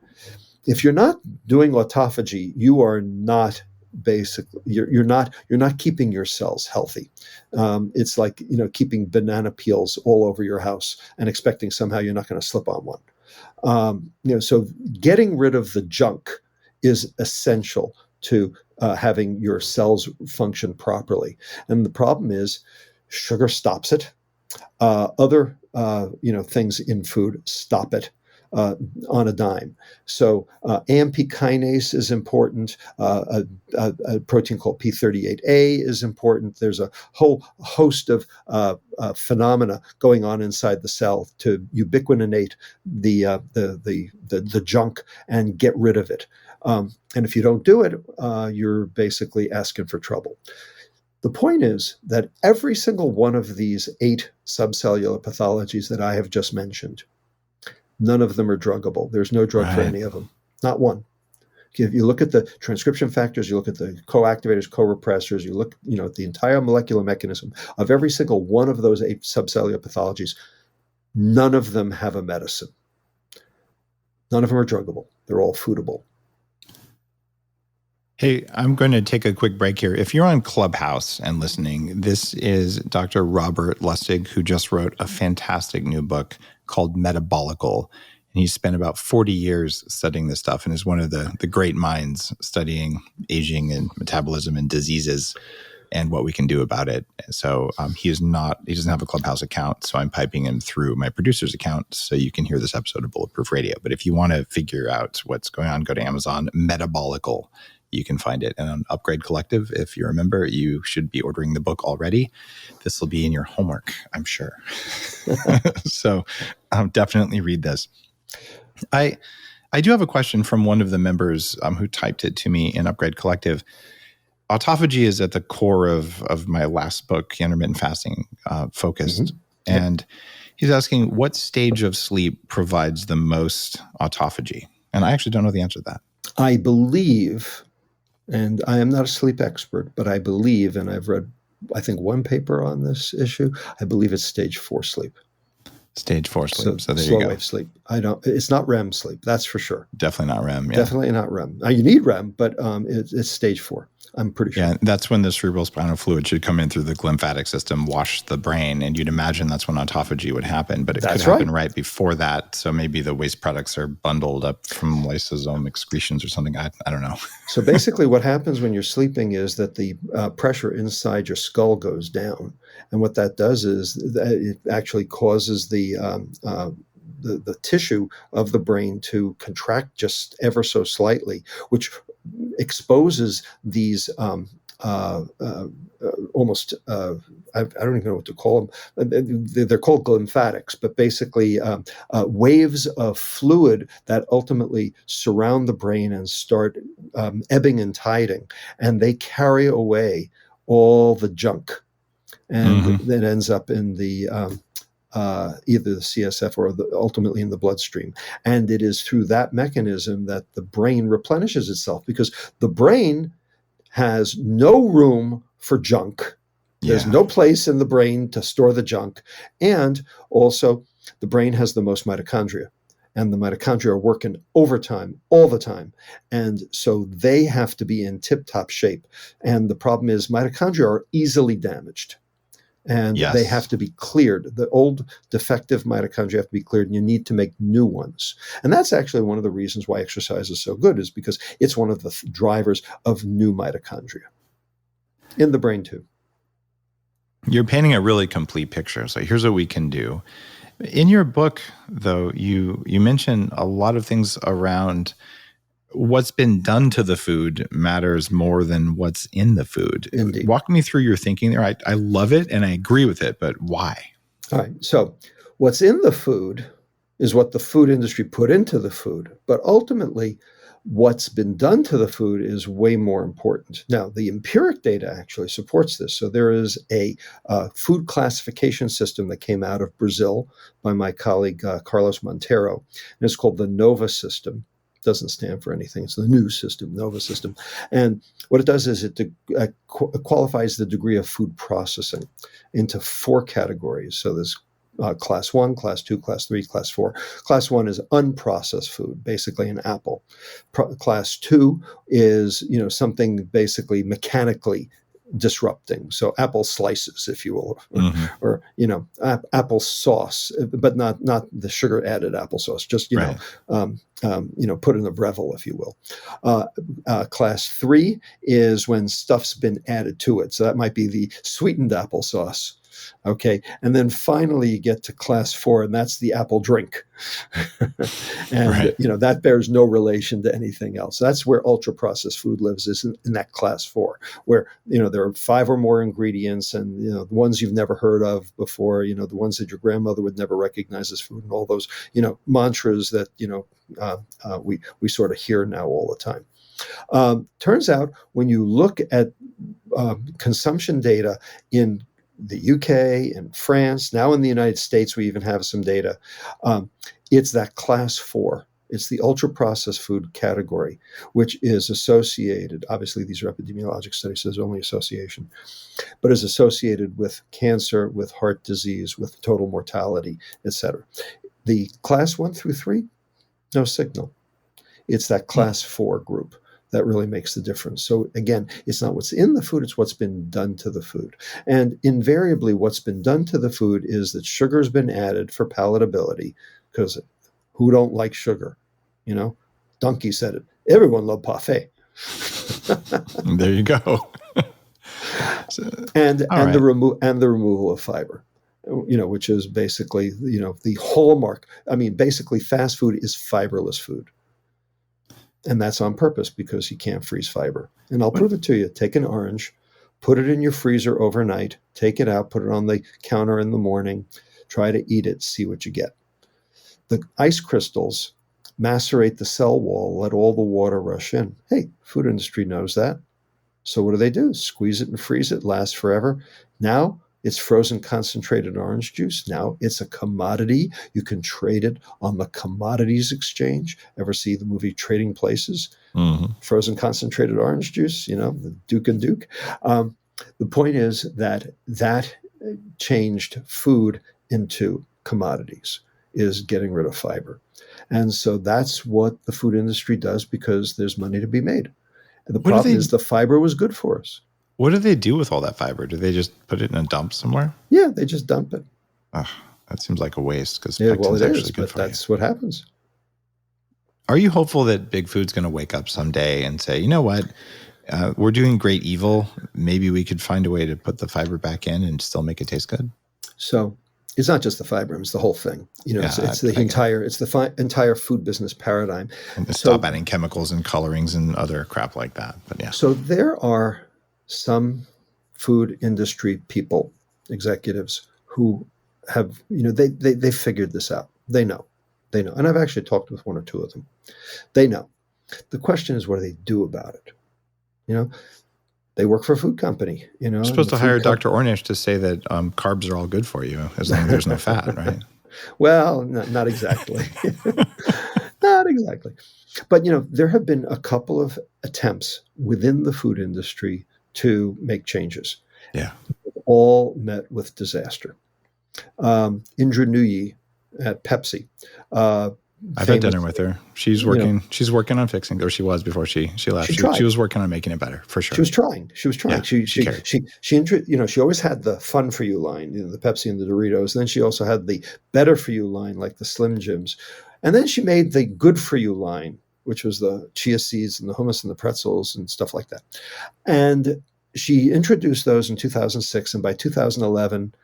Speaker 3: If you're not doing autophagy, you are not you're not keeping your cells healthy. It's like, keeping banana peels all over your house and expecting somehow you're not going to slip on one. So getting rid of the junk is essential to having your cells function properly. And the problem is sugar stops it. Other things in food stop it on a dime. So AMP kinase is important. A protein called P38A is important. There's a whole host of phenomena going on inside the cell to ubiquitinate the junk and get rid of it. And if you don't do it, you're basically asking for trouble. The point is that every single one of these 8 subcellular pathologies that I have just mentioned, none of them are druggable. There's no drug for any of them, not one. If you look at the transcription factors, you look at the co-activators, co-repressors, you look at the entire molecular mechanism of every single one of those 8 subcellular pathologies, none of them have a medicine. None of them are druggable. They're all foodable.
Speaker 2: Hey, I'm going to take a quick break here. If you're on Clubhouse and listening, this is Dr. Robert Lustig, who just wrote a fantastic new book called Metabolical. And he spent about 40 years studying this stuff and is one of the great minds studying aging and metabolism and diseases. and what we can do about it. So he doesn't have a Clubhouse account, so I'm piping him through my producer's account so you can hear this episode of Bulletproof Radio. But if you want to figure out what's going on, go to Amazon, Metabolical. You can find it. And on Upgrade Collective, if you remember, you should be ordering the book already. This will be in your homework, I'm sure. So definitely read this. I do have a question from one of the members who typed it to me in Upgrade Collective. Autophagy is at the core of my last book, Intermittent Fasting Focused. Mm-hmm. And he's asking, what stage of sleep provides the most autophagy? And I actually don't know the answer to that.
Speaker 3: I believe, and I am not a sleep expert, but I believe, and I've read, I think, one paper on this issue, I believe it's stage 4 sleep.
Speaker 2: Stage 4 sleep. So there you
Speaker 3: slow
Speaker 2: go.
Speaker 3: Wave sleep. It's not REM sleep. That's for sure.
Speaker 2: Definitely not REM. Yeah.
Speaker 3: Definitely not REM. Now, you need REM, but it's stage 4. I'm pretty sure.
Speaker 2: Yeah, that's when the cerebral spinal fluid should come in through the lymphatic system, wash the brain, and you'd imagine that's when autophagy would happen. But it could happen right before that. So maybe the waste products are bundled up from lysosome excretions or something. I don't know.
Speaker 3: So basically, what happens when you're sleeping is that the pressure inside your skull goes down, and what that does is that it actually causes the tissue of the brain to contract just ever so slightly, which exposes these almost, I don't even know what to call them. They're called lymphatics, but basically waves of fluid that ultimately surround the brain and start ebbing and tiding, and they carry away all the junk. And it ends up in the either the CSF or ultimately in the bloodstream. And it is through that mechanism that the brain replenishes itself, because the brain has no room for junk. There's no place in the brain to store the junk. And also, the brain has the most mitochondria. And the mitochondria are working overtime all the time. And so they have to be in tip-top shape. And the problem is mitochondria are easily damaged. And they have to be cleared. The old defective mitochondria have to be cleared, and you need to make new ones. And that's actually one of the reasons why exercise is so good, is because it's one of the drivers of new mitochondria in the brain too.
Speaker 2: You're painting a really complete picture. So here's what we can do. In your book, though, you mention a lot of things around what's been done to the food matters more than what's in the food.
Speaker 3: Indeed.
Speaker 2: Walk me through your thinking there. I love it and I agree with it, but why?
Speaker 3: All right. So what's in the food is what the food industry put into the food. But ultimately, what's been done to the food is way more important. Now, the empiric data actually supports this. So there is a food classification system that came out of Brazil by my colleague, Carlos Monteiro, and it's called the NOVA system. Doesn't stand for anything. It's the new system, NOVA system. And what it does is it qualifies the degree of food processing into 4 categories. So there's class 1, class 2, class 3, class 4. Class 1 is unprocessed food, basically an apple. Class 2 is, something basically mechanically disrupting. So apple slices, if you will, or apple sauce, but not the sugar added applesauce, just, put in a Breville, if you will. Class 3 is when stuff's been added to it. So that might be the sweetened applesauce. Okay. And then finally you get to class 4, and that's the apple drink. And, that bears no relation to anything else. That's where ultra processed food lives, is in that class 4, where, there are 5 or more ingredients, and, the ones you've never heard of before, the ones that your grandmother would never recognize as food, and all those, mantras that, we sort of hear now all the time. Turns out when you look at consumption data in the UK and France, now in the United States, we even have some data. It's that class 4. It's the ultra processed food category, which is associated, obviously these are epidemiologic studies, so there's only association, but is associated with cancer, with heart disease, with total mortality, etc. The class 1 through 3, no signal. It's that class 4 group that really makes the difference. So again, it's not what's in the food, it's what's been done to the food. And invariably what's been done to the food is that sugar's been added for palatability, because who don't like sugar? Donkey said it. Everyone loved parfait.
Speaker 2: There you go. So,
Speaker 3: and
Speaker 2: all
Speaker 3: and
Speaker 2: right.
Speaker 3: the removal of fiber, which is basically the hallmark. I mean, basically, fast food is fiberless food, and that's on purpose because you can't freeze fiber. And I'll prove it to you. Take an orange, put it in your freezer overnight, take it out, put it on the counter in the morning, try to eat it, see what you get. The ice crystals macerate the cell wall, let all the water rush in. Hey, food industry knows that. So what do? Squeeze it and freeze it, lasts forever. Now it's frozen concentrated orange juice. Now it's a commodity. You can trade it on the commodities exchange. Ever see the movie Trading Places?
Speaker 2: Mm-hmm.
Speaker 3: Frozen concentrated orange juice, the Duke and Duke. The point is that changed food into commodities, is getting rid of fiber. And so that's what the food industry does because there's money to be made. And the problem is the fiber was good for us.
Speaker 2: What do they do with all that fiber? Do they just put it in a dump somewhere?
Speaker 3: Yeah, they just dump it.
Speaker 2: Oh, that seems like a waste because
Speaker 3: it
Speaker 2: actually
Speaker 3: is,
Speaker 2: good
Speaker 3: but
Speaker 2: for
Speaker 3: that's
Speaker 2: you.
Speaker 3: what happens.
Speaker 2: Are you hopeful that big food's going to wake up someday and say, you know what, we're doing great evil. Maybe we could find a way to put the fiber back in and still make it taste good?
Speaker 3: So it's not just the fiber; it's the whole thing. It's the entire food business paradigm.
Speaker 2: And stop adding chemicals and colorings and other crap like that. But yeah.
Speaker 3: So there are some food industry people, executives, who have they figured this out. They know, and I've actually talked with one or two of them. They know. The question is, what do they do about it? They work for a food company, You're
Speaker 2: supposed to hire Dr. Ornish to say that carbs are all good for you as long as there's no fat, right?
Speaker 3: Well, not exactly. Not exactly. But, there have been a couple of attempts within the food industry to make changes.
Speaker 2: Yeah.
Speaker 3: All met with disaster. Indra Nooyi at Pepsi.
Speaker 2: I've had dinner with her. She's working. She's working on fixing, or she was before she left. She was working on making it better for sure.
Speaker 3: She was trying. Yeah, she always had the fun for you line, the Pepsi and the Doritos. And then she also had the better for you line, like the Slim Jims. And then she made the good for you line, which was the chia seeds and the hummus and the pretzels and stuff like that. And she introduced those in 2006, and by 2011.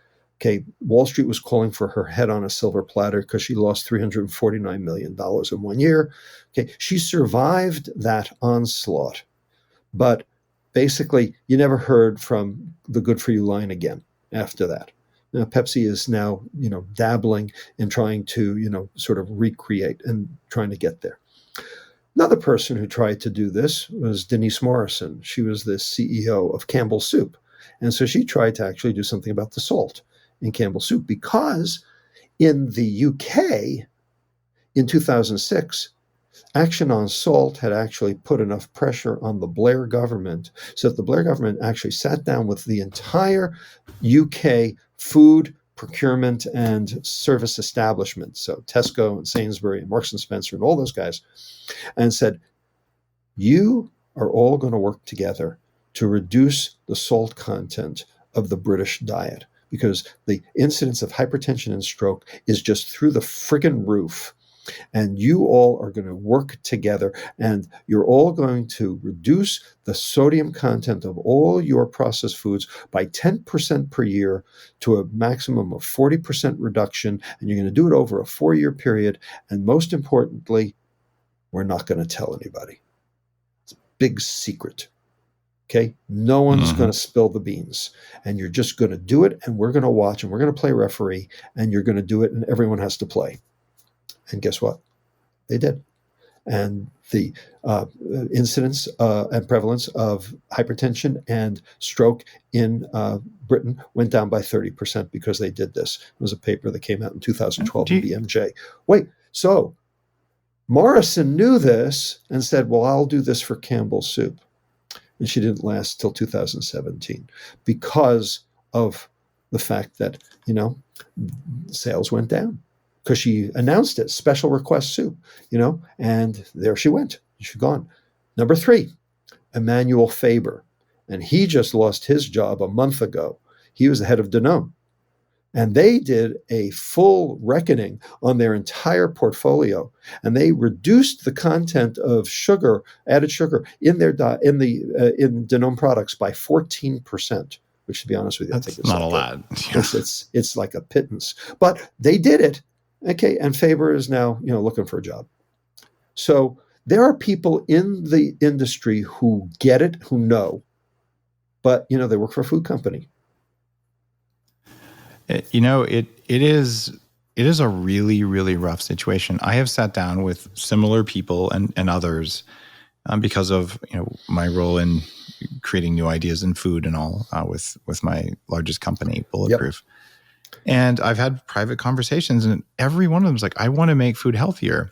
Speaker 3: Okay, Wall Street was calling for her head on a silver platter because she lost $349 million in 1 year. Okay, she survived that onslaught, but basically you never heard from the good for you line again after that. Now, Pepsi is now, dabbling in trying to, sort of recreate and trying to get there. Another person who tried to do this was Denise Morrison. She was the CEO of Campbell's Soup. And so she tried to actually do something about the salt in Campbell's Soup, because in the UK in 2006, Action on Salt had actually put enough pressure on the Blair government so that the Blair government actually sat down with the entire UK food procurement and service establishment, so Tesco and Sainsbury and Marks and Spencer and all those guys, and said, you are all going to work together to reduce the salt content of the British diet, because the incidence of hypertension and stroke is just through the friggin' roof. And you all are going to work together, and you're all going to reduce the sodium content of all your processed foods by 10% per year to a maximum of 40% reduction. And you're going to do it over a 4-year period. And most importantly, we're not going to tell anybody. It's a big secret. Okay, no one's going to spill the beans, and you're just going to do it, and we're going to watch, and we're going to play referee, and you're going to do it, and everyone has to play. And guess what? They did. And the incidence and prevalence of hypertension and stroke in Britain went down by 30% because they did this. It was a paper that came out in 2012 in BMJ. Wait, so Morrison knew this and said, well, I'll do this for Campbell's Soup. And she didn't last till 2017 because of the fact that, sales went down because she announced it, special request soup, and there she went. She's gone. Number 3, Emmanuel Faber. And he just lost his job a month ago. He was the head of Danone. And they did a full reckoning on their entire portfolio, and they reduced the content of sugar, added sugar, in their in Danone products by 14%. Which, to be honest with you, I think it's
Speaker 2: not a lot. Yeah.
Speaker 3: It's like a pittance, but they did it. Okay, and Faber is now looking for a job. So there are people in the industry who get it, who know, but they work for a food company.
Speaker 2: It is a really, really rough situation. I have sat down with similar people and others because of my role in creating new ideas in food and all with my largest company, Bulletproof. Yep. And I've had private conversations, and every one of them is like, I want to make food healthier,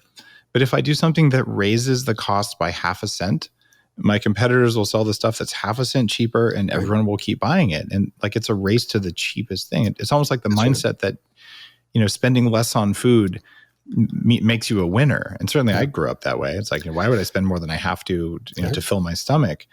Speaker 2: but if I do something that raises the cost by 0.5 cent, my competitors will sell the stuff that's 0.5 cent cheaper, and everyone will keep buying it. And like, it's a race to the cheapest thing. It's almost like the mindset that spending less on food makes you a winner. And certainly I grew up that way. It's like, why would I spend more than I have to to fill my stomach?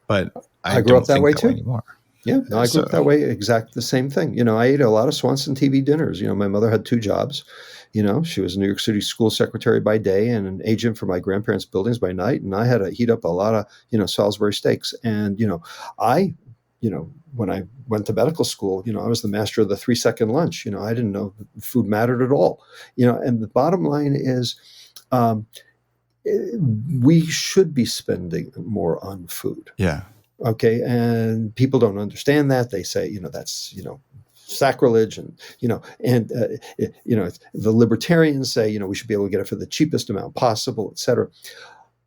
Speaker 2: But I grew up that way too anymore.
Speaker 3: Yeah, no, I grew up that way. Exactly the same thing. I ate a lot of Swanson TV dinners. My mother had 2 jobs. She was a New York City school secretary by day and an agent for my grandparents' buildings by night. And I had to heat up a lot of, Salisbury steaks. And, when I went to medical school, I was the master of the 3-second lunch. I didn't know food mattered at all. And the bottom line is, we should be spending more on food.
Speaker 2: Yeah.
Speaker 3: Okay. And people don't understand that. They say, that's, sacrilege, and the libertarians say we should be able to get it for the cheapest amount possible, et cetera.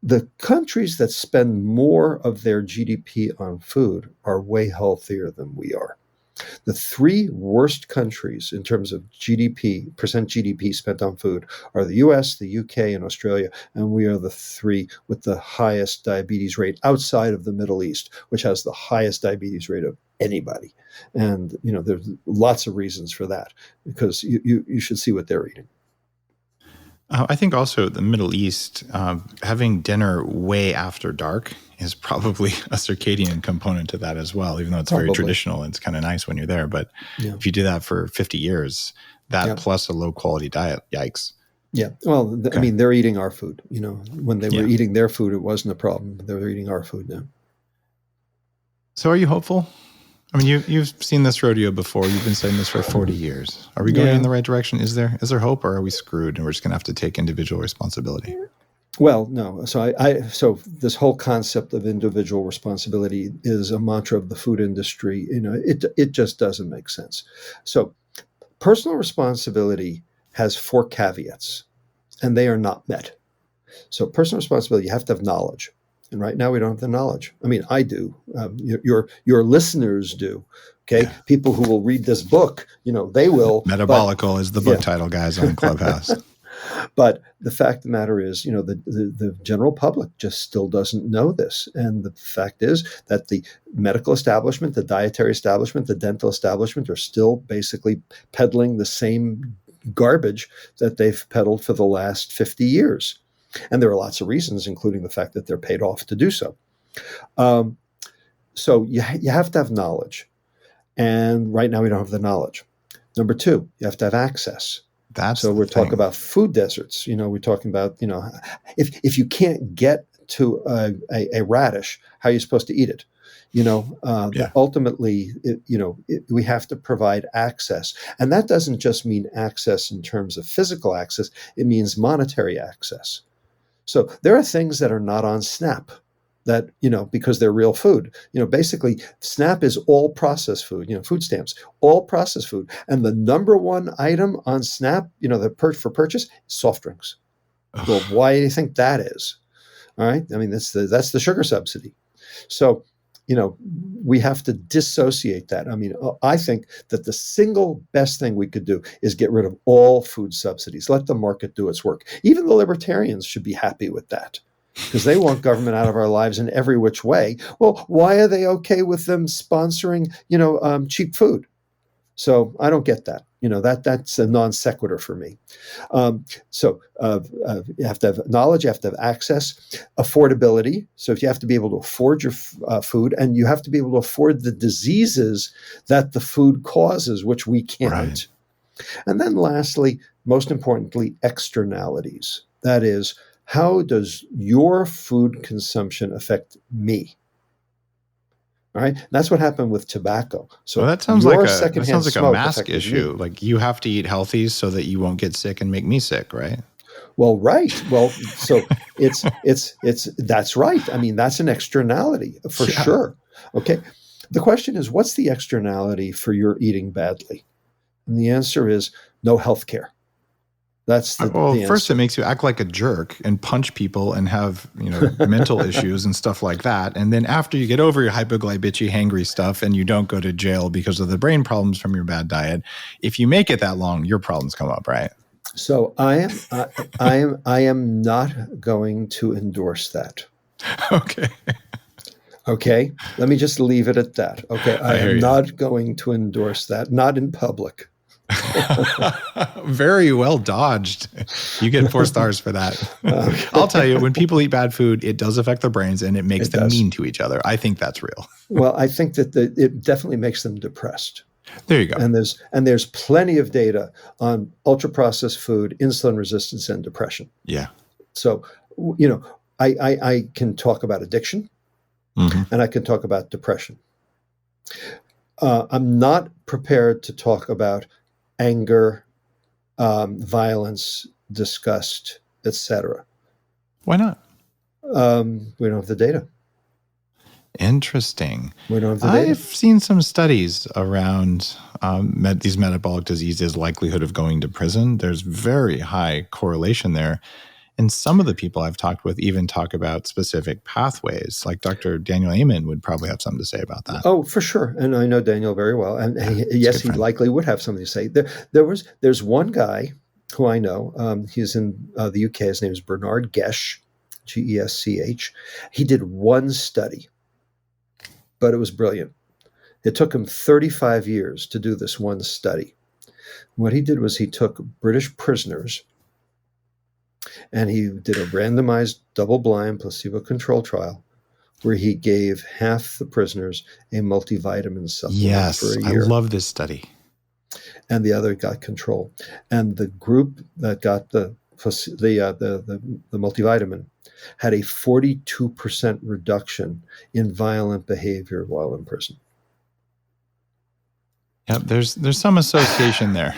Speaker 3: The countries that spend more of their GDP on food are way healthier than we are. The 3 worst countries in terms of GDP, percent GDP spent on food, are the US, the UK, and Australia. And we are the 3 with the highest diabetes rate outside of the Middle East, which has the highest diabetes rate of anybody. And, there's lots of reasons for that, because you should see what they're eating.
Speaker 2: I think also the Middle East, having dinner way after dark is probably a circadian component to that as well, even though it's very traditional and it's kind of nice when you're there. But if you do that for 50 years, that plus a low quality diet, yikes.
Speaker 3: Yeah. Well, I mean, they're eating our food. When they were eating their food, it wasn't a problem. They're eating our food now.
Speaker 2: So are you hopeful? I mean, you've seen this rodeo before. You've been saying this for 40 years. Are we going in the right direction? Is there hope, or are we screwed and we're just going to have to take individual responsibility?
Speaker 3: Well, no. So so this whole concept of individual responsibility is a mantra of the food industry. It just doesn't make sense. So personal responsibility has 4 caveats, and they are not met. So personal responsibility, you have to have knowledge. And right now we don't have the knowledge. I mean, I do. Your listeners do. Okay, people who will read this book, they will.
Speaker 2: Metabolical is the book title, guys, on Clubhouse.
Speaker 3: But the fact of the matter is, the general public just still doesn't know this. And the fact is that the medical establishment, the dietary establishment, the dental establishment are still basically peddling the same garbage that they've peddled for the last 50 years. And there are lots of reasons, including the fact that they're paid off to do so. So you have to have knowledge. And right now we don't have the knowledge. Number 2, you have to have access. So we're talking about food deserts. We're talking about, if you can't get to a radish, how are you supposed to eat it? Ultimately, we have to provide access. And that doesn't just mean access in terms of physical access. It means monetary access. So there are things that are not on SNAP that, because they're real food. Basically, SNAP is all processed food, food stamps, all processed food. And the number 1 item on SNAP, for purchase, is soft drinks. Well, why do you think that is? All right. I mean, that's the sugar subsidy. So, we have to dissociate that. I mean, I think that the single best thing we could do is get rid of all food subsidies. Let the market do its work. Even the libertarians should be happy with that, because they want government out of our lives in every which way. Well, why are they okay with them sponsoring, cheap food? So I don't get that. That's a non sequitur for me. So you have to have knowledge, you have to have access, affordability. So if you have to be able to afford your food, and you have to be able to afford the diseases that the food causes, which we can't. And then lastly, most importantly, externalities. That is, how does your food consumption affect me? All right. And that's what happened with tobacco. So
Speaker 2: well, that sounds like a
Speaker 3: smoke
Speaker 2: mask
Speaker 3: affected
Speaker 2: issue.
Speaker 3: me.
Speaker 2: Like you have to eat healthy so that you won't get sick and make me sick, right?
Speaker 3: Well, right. Well, so it's that's right. I mean, that's an externality for sure. Okay. The question is, what's the externality for your eating badly? And the answer is no health care. That's the answer.
Speaker 2: First it makes you act like a jerk and punch people and have, mental issues and stuff like that. And then after you get over your hypoglycemic, hangry stuff and you don't go to jail because of the brain problems from your bad diet, if you make it that long, your problems come up, right?
Speaker 3: So I am not going to endorse that.
Speaker 2: Okay.
Speaker 3: Okay. Let me just leave it at that. Okay. I am not going to endorse that, not in public.
Speaker 2: Very well dodged. You get 4 stars for that. Okay. I'll tell you, when people eat bad food, it does affect their brains and it makes them mean to each other. I think that's real.
Speaker 3: Well, I think that it definitely makes them depressed.
Speaker 2: There you go.
Speaker 3: And there's plenty of data on ultra-processed food, insulin resistance, and depression.
Speaker 2: Yeah.
Speaker 3: So, I can talk about addiction, and I can talk about depression. I'm not prepared to talk about anger, violence, disgust, etc.
Speaker 2: Why not?
Speaker 3: We don't have the data.
Speaker 2: Interesting.
Speaker 3: We don't have the data.
Speaker 2: I've seen some studies around these metabolic diseases, likelihood of going to prison. There's very high correlation there. And some of the people I've talked with even talk about specific pathways. Like Dr. Daniel Amen would probably have something to say about that.
Speaker 3: Oh, for sure. And I know Daniel very well. And yes, he likely would have something to say. There's one guy who I know. He's in the UK. His name is Bernard Gesch, Gesch. He did one study, but it was brilliant. It took him 35 years to do this one study. What he did was he took British prisoners and he did a randomized, double-blind, placebo-controlled trial where he gave half the prisoners a multivitamin supplement for a year.
Speaker 2: Yes, I love this study.
Speaker 3: And the other got control. And the group that got the multivitamin had a 42% reduction in violent behavior while in prison.
Speaker 2: Yeah, there's some association there.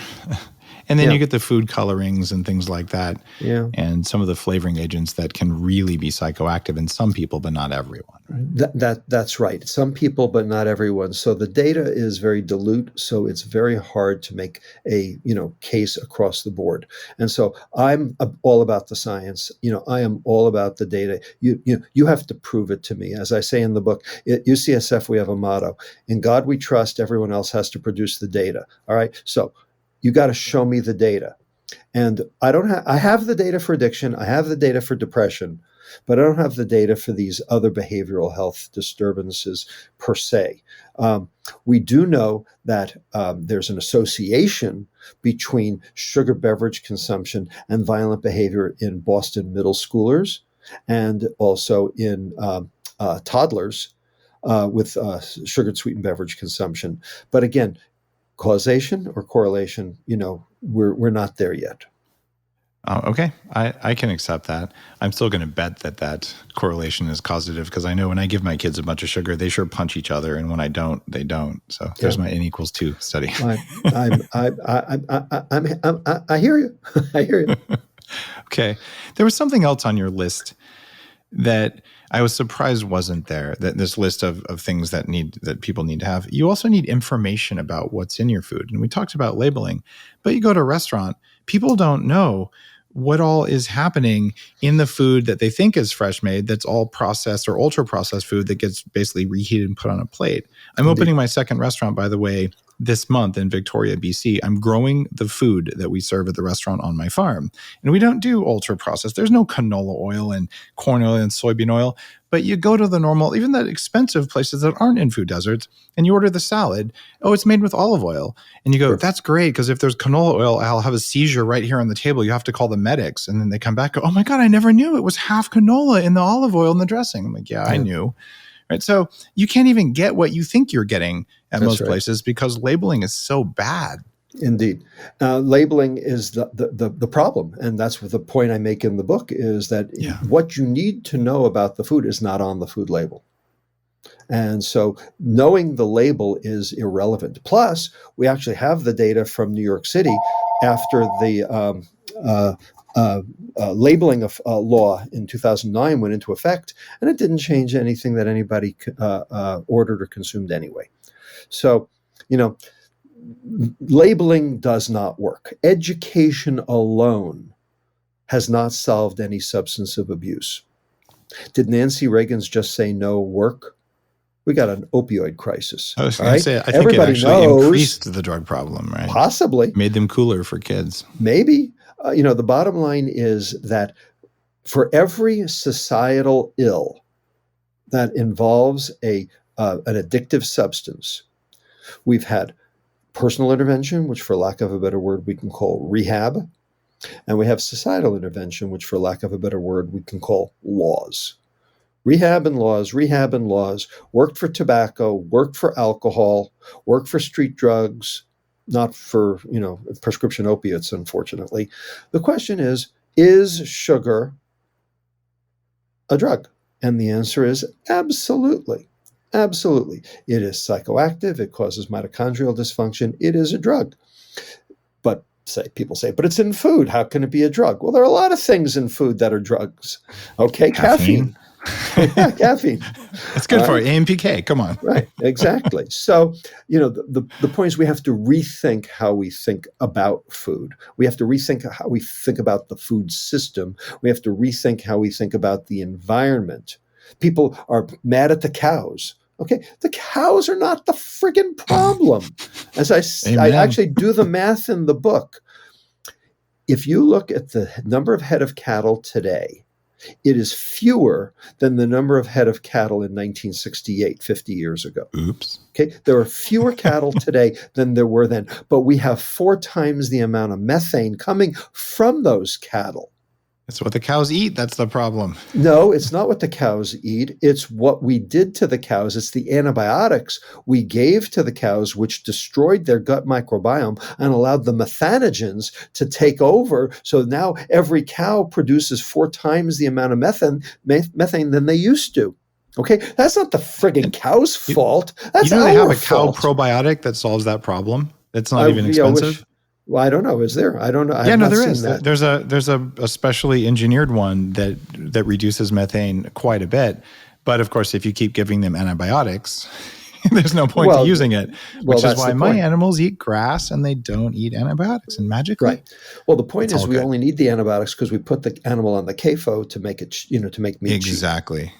Speaker 2: And then you get the food colorings and things like that.
Speaker 3: Yeah.
Speaker 2: And some of the flavoring agents that can really be psychoactive in some people, but not everyone.
Speaker 3: That's right. Some people, but not everyone. So the data is very dilute. So it's very hard to make a case across the board. And so I'm all about the science. I am all about the data. You have to prove it to me. As I say in the book, at UCSF, we have a motto: in God we trust. Everyone else has to produce the data. All right. So you got to show me the data. And I have the data for addiction. I have the data for depression, but I don't have the data for these other behavioral health disturbances per se. We do know that there's an association between sugar beverage consumption and violent behavior in Boston middle schoolers and also in toddlers with sugared sweetened beverage consumption. But again, causation or correlation, we're not there yet.
Speaker 2: Okay, I can accept that. I'm still going to bet that correlation is causative because I know when I give my kids a bunch of sugar, they sure punch each other, and when I don't, they don't. So there's my N=2 study.
Speaker 3: I hear you. I hear you.
Speaker 2: Okay, there was something else on your list that I was surprised wasn't there, that this list of things that people need to have. You also need information about what's in your food. And we talked about labeling, but you go to a restaurant, people don't know what all is happening in the food that they think is fresh made, that's all processed or ultra processed food that gets basically reheated and put on a plate. I'm opening my second restaurant, by the way, this month in Victoria, BC. I'm growing the food that we serve at the restaurant on my farm. And we don't do ultra processed. There's no canola oil and corn oil and soybean oil. But you go to the normal, even the expensive places that aren't in food deserts, and you order the salad. Oh, it's made with olive oil. And you go, that's great, because if there's canola oil, I'll have a seizure right here on the table. You have to call the medics. And then they come back, go, oh my God, I never knew it was half canola in the olive oil in the dressing. I'm like, yeah, I knew. Right. So you can't even get what you think you're getting at most places because labeling is so bad.
Speaker 3: Indeed. Labeling is the problem. And that's what the point I make in the book is that what you need to know about the food is not on the food label. And so knowing the label is irrelevant. Plus, we actually have the data from New York City after the labeling of law in 2009 went into effect, and it didn't change anything that anybody ordered or consumed anyway. So, labeling does not work. Education alone has not solved any substantive abuse. Did Nancy Reagan's just say no work? We got an opioid crisis.
Speaker 2: I was going to say, I think it actually increased the drug problem, right?
Speaker 3: Possibly.
Speaker 2: Made them cooler for kids.
Speaker 3: Maybe. The bottom line is that for every societal ill that involves an addictive substance, we've had personal intervention, which for lack of a better word, we can call rehab. And we have societal intervention, which for lack of a better word, we can call laws. Rehab and laws worked for tobacco, worked for alcohol, worked for street drugs, not for, prescription opiates, unfortunately. The question is sugar a drug? And the answer is absolutely. Absolutely. It is psychoactive. It causes mitochondrial dysfunction. It is a drug. But people say, but it's in food. How can it be a drug? Well, there are a lot of things in food that are drugs. Okay, caffeine. Caffeine.
Speaker 2: It's good for you. AMPK. Come on.
Speaker 3: Right. Exactly. So, the point is we have to rethink how we think about food. We have to rethink how we think about the food system. We have to rethink how we think about the environment. People are mad at the cows. Okay, the cows are not the friggin' problem. As I actually do the math in the book. If you look at the number of head of cattle today, it is fewer than the number of head of cattle in 1968, 50 years ago.
Speaker 2: Oops.
Speaker 3: Okay, there are fewer cattle today than there were then, but we have 4 times the amount of methane coming from those cattle.
Speaker 2: That's what the cows eat. That's the problem.
Speaker 3: No, it's not what the cows eat. It's what we did to the cows. It's the antibiotics we gave to the cows, which destroyed their gut microbiome and allowed the methanogens to take over. So now every cow produces 4 times the amount of methane than they used to. Okay, that's not the friggin' cow's fault. That's our fault.
Speaker 2: They have a cow probiotic that solves that problem. It's not even expensive.
Speaker 3: Well, I don't know. Is there? I don't know.
Speaker 2: There is. There's a specially engineered one that reduces methane quite a bit. But of course, if you keep giving them antibiotics, there's no point to using it. Which is why my animals eat grass and they don't eat antibiotics. And magically,
Speaker 3: right. Well, the point is we only need the antibiotics because we put the animal on the CAFO to make it, to make meat
Speaker 2: exactly.
Speaker 3: cheap.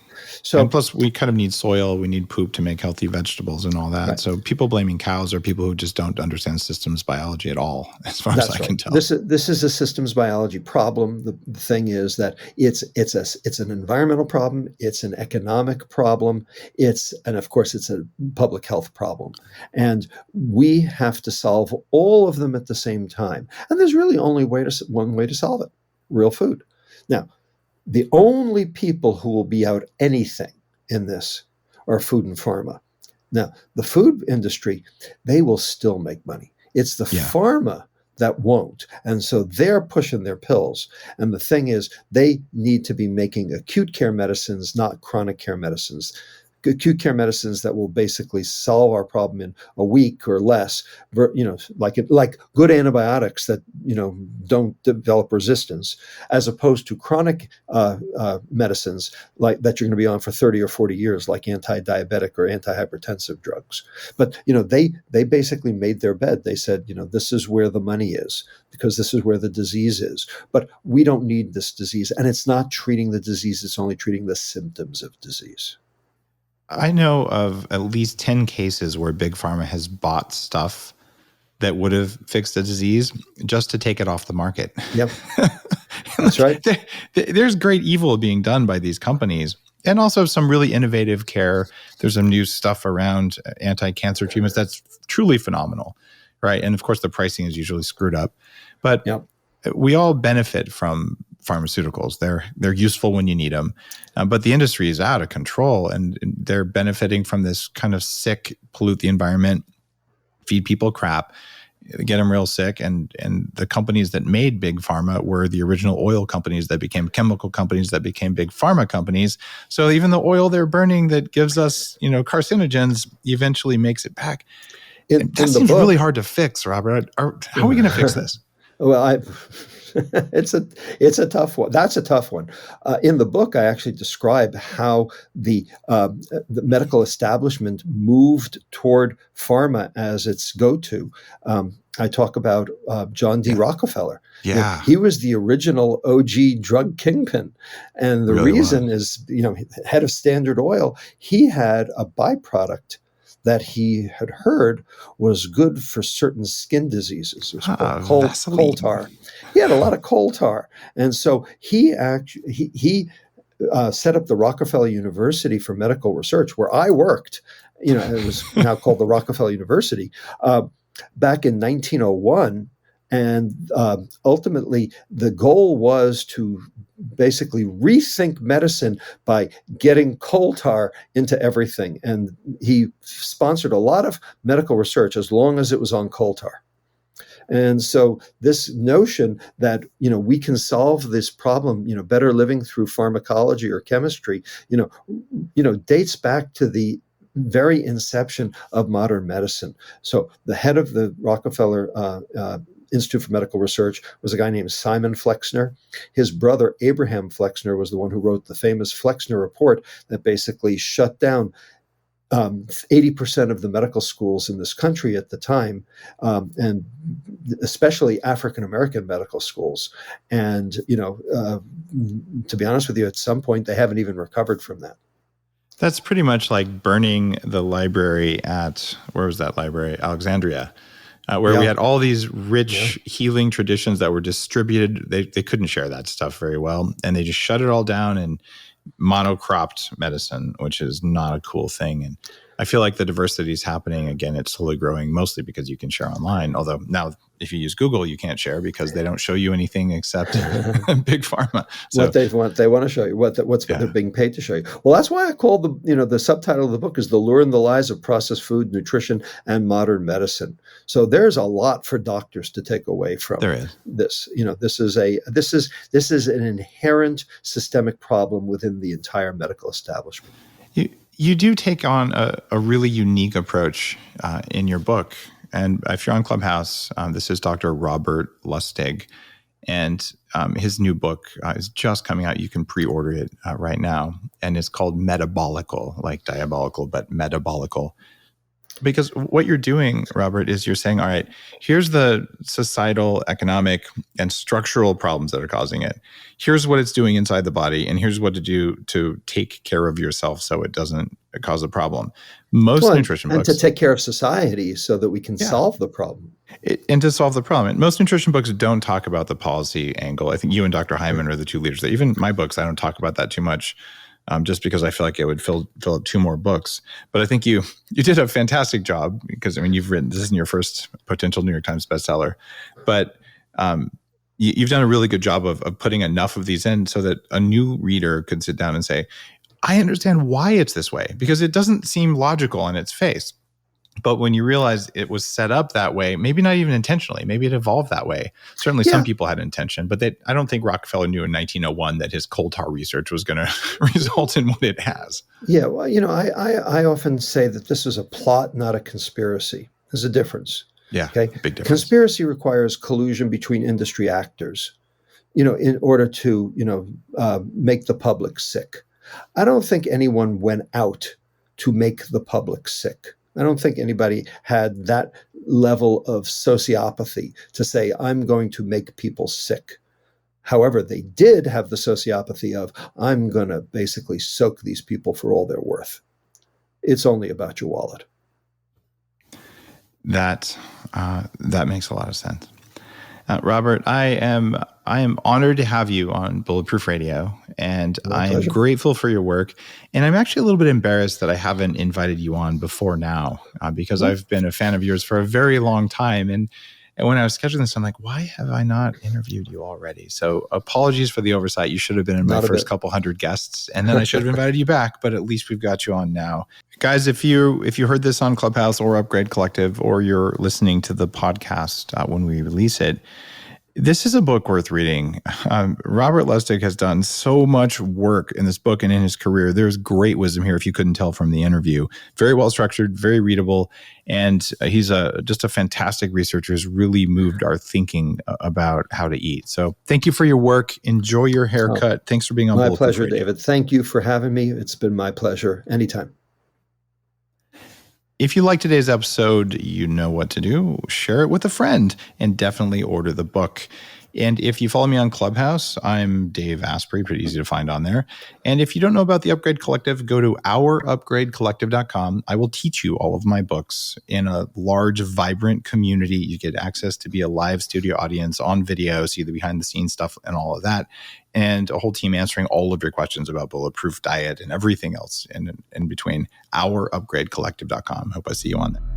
Speaker 3: So,
Speaker 2: and plus, we kind of need soil. We need poop to make healthy vegetables and all that. Right. So people blaming cows are people who just don't understand systems biology at all, as far as I can tell.
Speaker 3: This is a systems biology problem. The thing is that it's an environmental problem. It's an economic problem. And of course, it's a public health problem. And we have to solve all of them at the same time. And there's really only one way to solve it: real food. Now, the only people who will be out anything in this are food and pharma. Now, the food industry, they will still make money. It's the pharma that won't. And so they're pushing their pills. And the thing is, they need to be making acute care medicines, not chronic care medicines. Acute care medicines that will basically solve our problem in a week or less, like good antibiotics that, don't develop resistance, as opposed to chronic medicines like that you're going to be on for 30 or 40 years, like anti-diabetic or antihypertensive drugs. But, they basically made their bed. They said, this is where the money is because this is where the disease is. But we don't need this disease. And it's not treating the disease. It's only treating the symptoms of disease.
Speaker 2: I know of at least 10 cases where Big Pharma has bought stuff that would have fixed a disease just to take it off the market.
Speaker 3: Yep. That's right.
Speaker 2: There's great evil being done by these companies and also some really innovative care. There's some new stuff around anti-cancer treatments that's truly phenomenal, right? And of course, the pricing is usually screwed up. But we all benefit from pharmaceuticals. They're useful when you need them, but the industry is out of control and they're benefiting from this kind of sick, pollute the environment, feed people crap. get them real sick. And the companies that made big pharma were the original oil companies that became chemical companies that became big pharma companies. So even the oil they're burning that gives us, carcinogens eventually makes it back. That seems really hard to fix, Robert. How are we going to fix this?
Speaker 3: Well, it's a tough one. That's a tough one. In the book, I actually describe how the medical establishment moved toward pharma as its go-to. I talk about John D. Rockefeller.
Speaker 2: Yeah,
Speaker 3: he was the original OG drug kingpin, and the reason is, head of Standard Oil. He had a byproduct that he had heard was good for certain skin diseases. It was called coal tar. He had a lot of coal tar. And so he set up the Rockefeller University for Medical Research, where I worked. It was now called the Rockefeller University, back in 1901. And ultimately, the goal was to basically rethink medicine by getting coal tar into everything. And he sponsored a lot of medical research as long as it was on coal tar. And so this notion that, we can solve this problem, better living through pharmacology or chemistry, dates back to the very inception of modern medicine. So the head of the Rockefeller Institute for Medical Research was a guy named Simon Flexner. His brother, Abraham Flexner, was the one who wrote the famous Flexner Report that basically shut down 80% of the medical schools in this country at the time, and especially African-American medical schools. And, to be honest with you, at some point, they haven't even recovered from that.
Speaker 2: That's pretty much like burning the library where was that library? Alexandria. Where we had all these rich healing traditions that were distributed. They couldn't share that stuff very well. And they just shut it all down and monocropped medicine, which is not a cool thing. And I feel like the diversity is happening. Again, it's slowly growing, mostly because you can share online. Although now, if you use Google, you can't share because they don't show you anything except big pharma. So,
Speaker 3: what they want to show you, what they're being paid to show you. Well, that's why I call the subtitle of the book is "The Lure and the Lies of Processed Food, Nutrition, and Modern Medicine." So there's a lot for doctors to take away from this. This is an inherent systemic problem within the entire medical establishment.
Speaker 2: You do take on a really unique approach in your book. And if you're on Clubhouse, this is Dr. Robert Lustig. And his new book is just coming out. You can pre-order it right now. And it's called Metabolical, like diabolical, but metabolical. Because what you're doing, Robert, is you're saying, all right, here's the societal, economic, and structural problems that are causing it. Here's what it's doing inside the body, and here's what to do to take care of yourself so it doesn't cause a problem. Most nutrition books...
Speaker 3: And to take care of society so that we can solve the problem.
Speaker 2: And to solve the problem. And most nutrition books don't talk about the policy angle. I think you and Dr. Hyman are the two leaders. Even my books, I don't talk about that too much. Just because I feel like it would fill up 2 more books. But I think you did a fantastic job because, you've written, this isn't your first potential New York Times bestseller, but you've done a really good job of putting enough of these in so that a new reader could sit down and say, I understand why it's this way, because it doesn't seem logical on its face. But when you realize it was set up that way, maybe not even intentionally, maybe it evolved that way. Certainly some people had intention, but I don't think Rockefeller knew in 1901 that his coal tar research was going to result in what it has.
Speaker 3: Yeah, well, I often say that this is a plot, not a conspiracy. There's a difference.
Speaker 2: Yeah,
Speaker 3: okay?
Speaker 2: Big difference.
Speaker 3: Conspiracy requires collusion between industry actors, in order to, make the public sick. I don't think anyone went out to make the public sick. I don't think anybody had that level of sociopathy to say, I'm going to make people sick. However, they did have the sociopathy of, I'm going to basically soak these people for all they're worth. It's only about your wallet.
Speaker 2: That makes a lot of sense. Robert, I am honored to have you on Bulletproof Radio, and I am grateful for your work. And I'm actually a little bit embarrassed that I haven't invited you on before now, because I've been a fan of yours for a very long time. And And when I was scheduling this, I'm like, why have I not interviewed you already? So apologies for the oversight. You should have been in my first couple hundred guests, and then I should have invited you back, but at least we've got you on now. Guys, if you heard this on Clubhouse or Upgrade Collective, or you're listening to the podcast when we release it, this is a book worth reading. Robert Lustig has done so much work in this book and in his career. There's great wisdom here, if you couldn't tell from the interview. Very well structured, very readable, and he's just a fantastic researcher who's really moved our thinking about how to eat. So thank you for your work. Enjoy your haircut. Thanks for being on Bulletproof
Speaker 3: My pleasure,
Speaker 2: Radio.
Speaker 3: David. Thank you for having me. It's been my pleasure. Anytime.
Speaker 2: If you like today's episode, you know what to do. Share it with a friend and definitely order the book. And if you follow me on Clubhouse, I'm Dave Asprey, pretty easy to find on there. And if you don't know about the Upgrade Collective, go to ourupgradecollective.com. I will teach you all of my books in a large, vibrant community. You get access to be a live studio audience on video, see the behind the scenes stuff and all of that. And a whole team answering all of your questions about Bulletproof Diet and everything else in between. Ourupgradecollective.com. Hope I see you on there.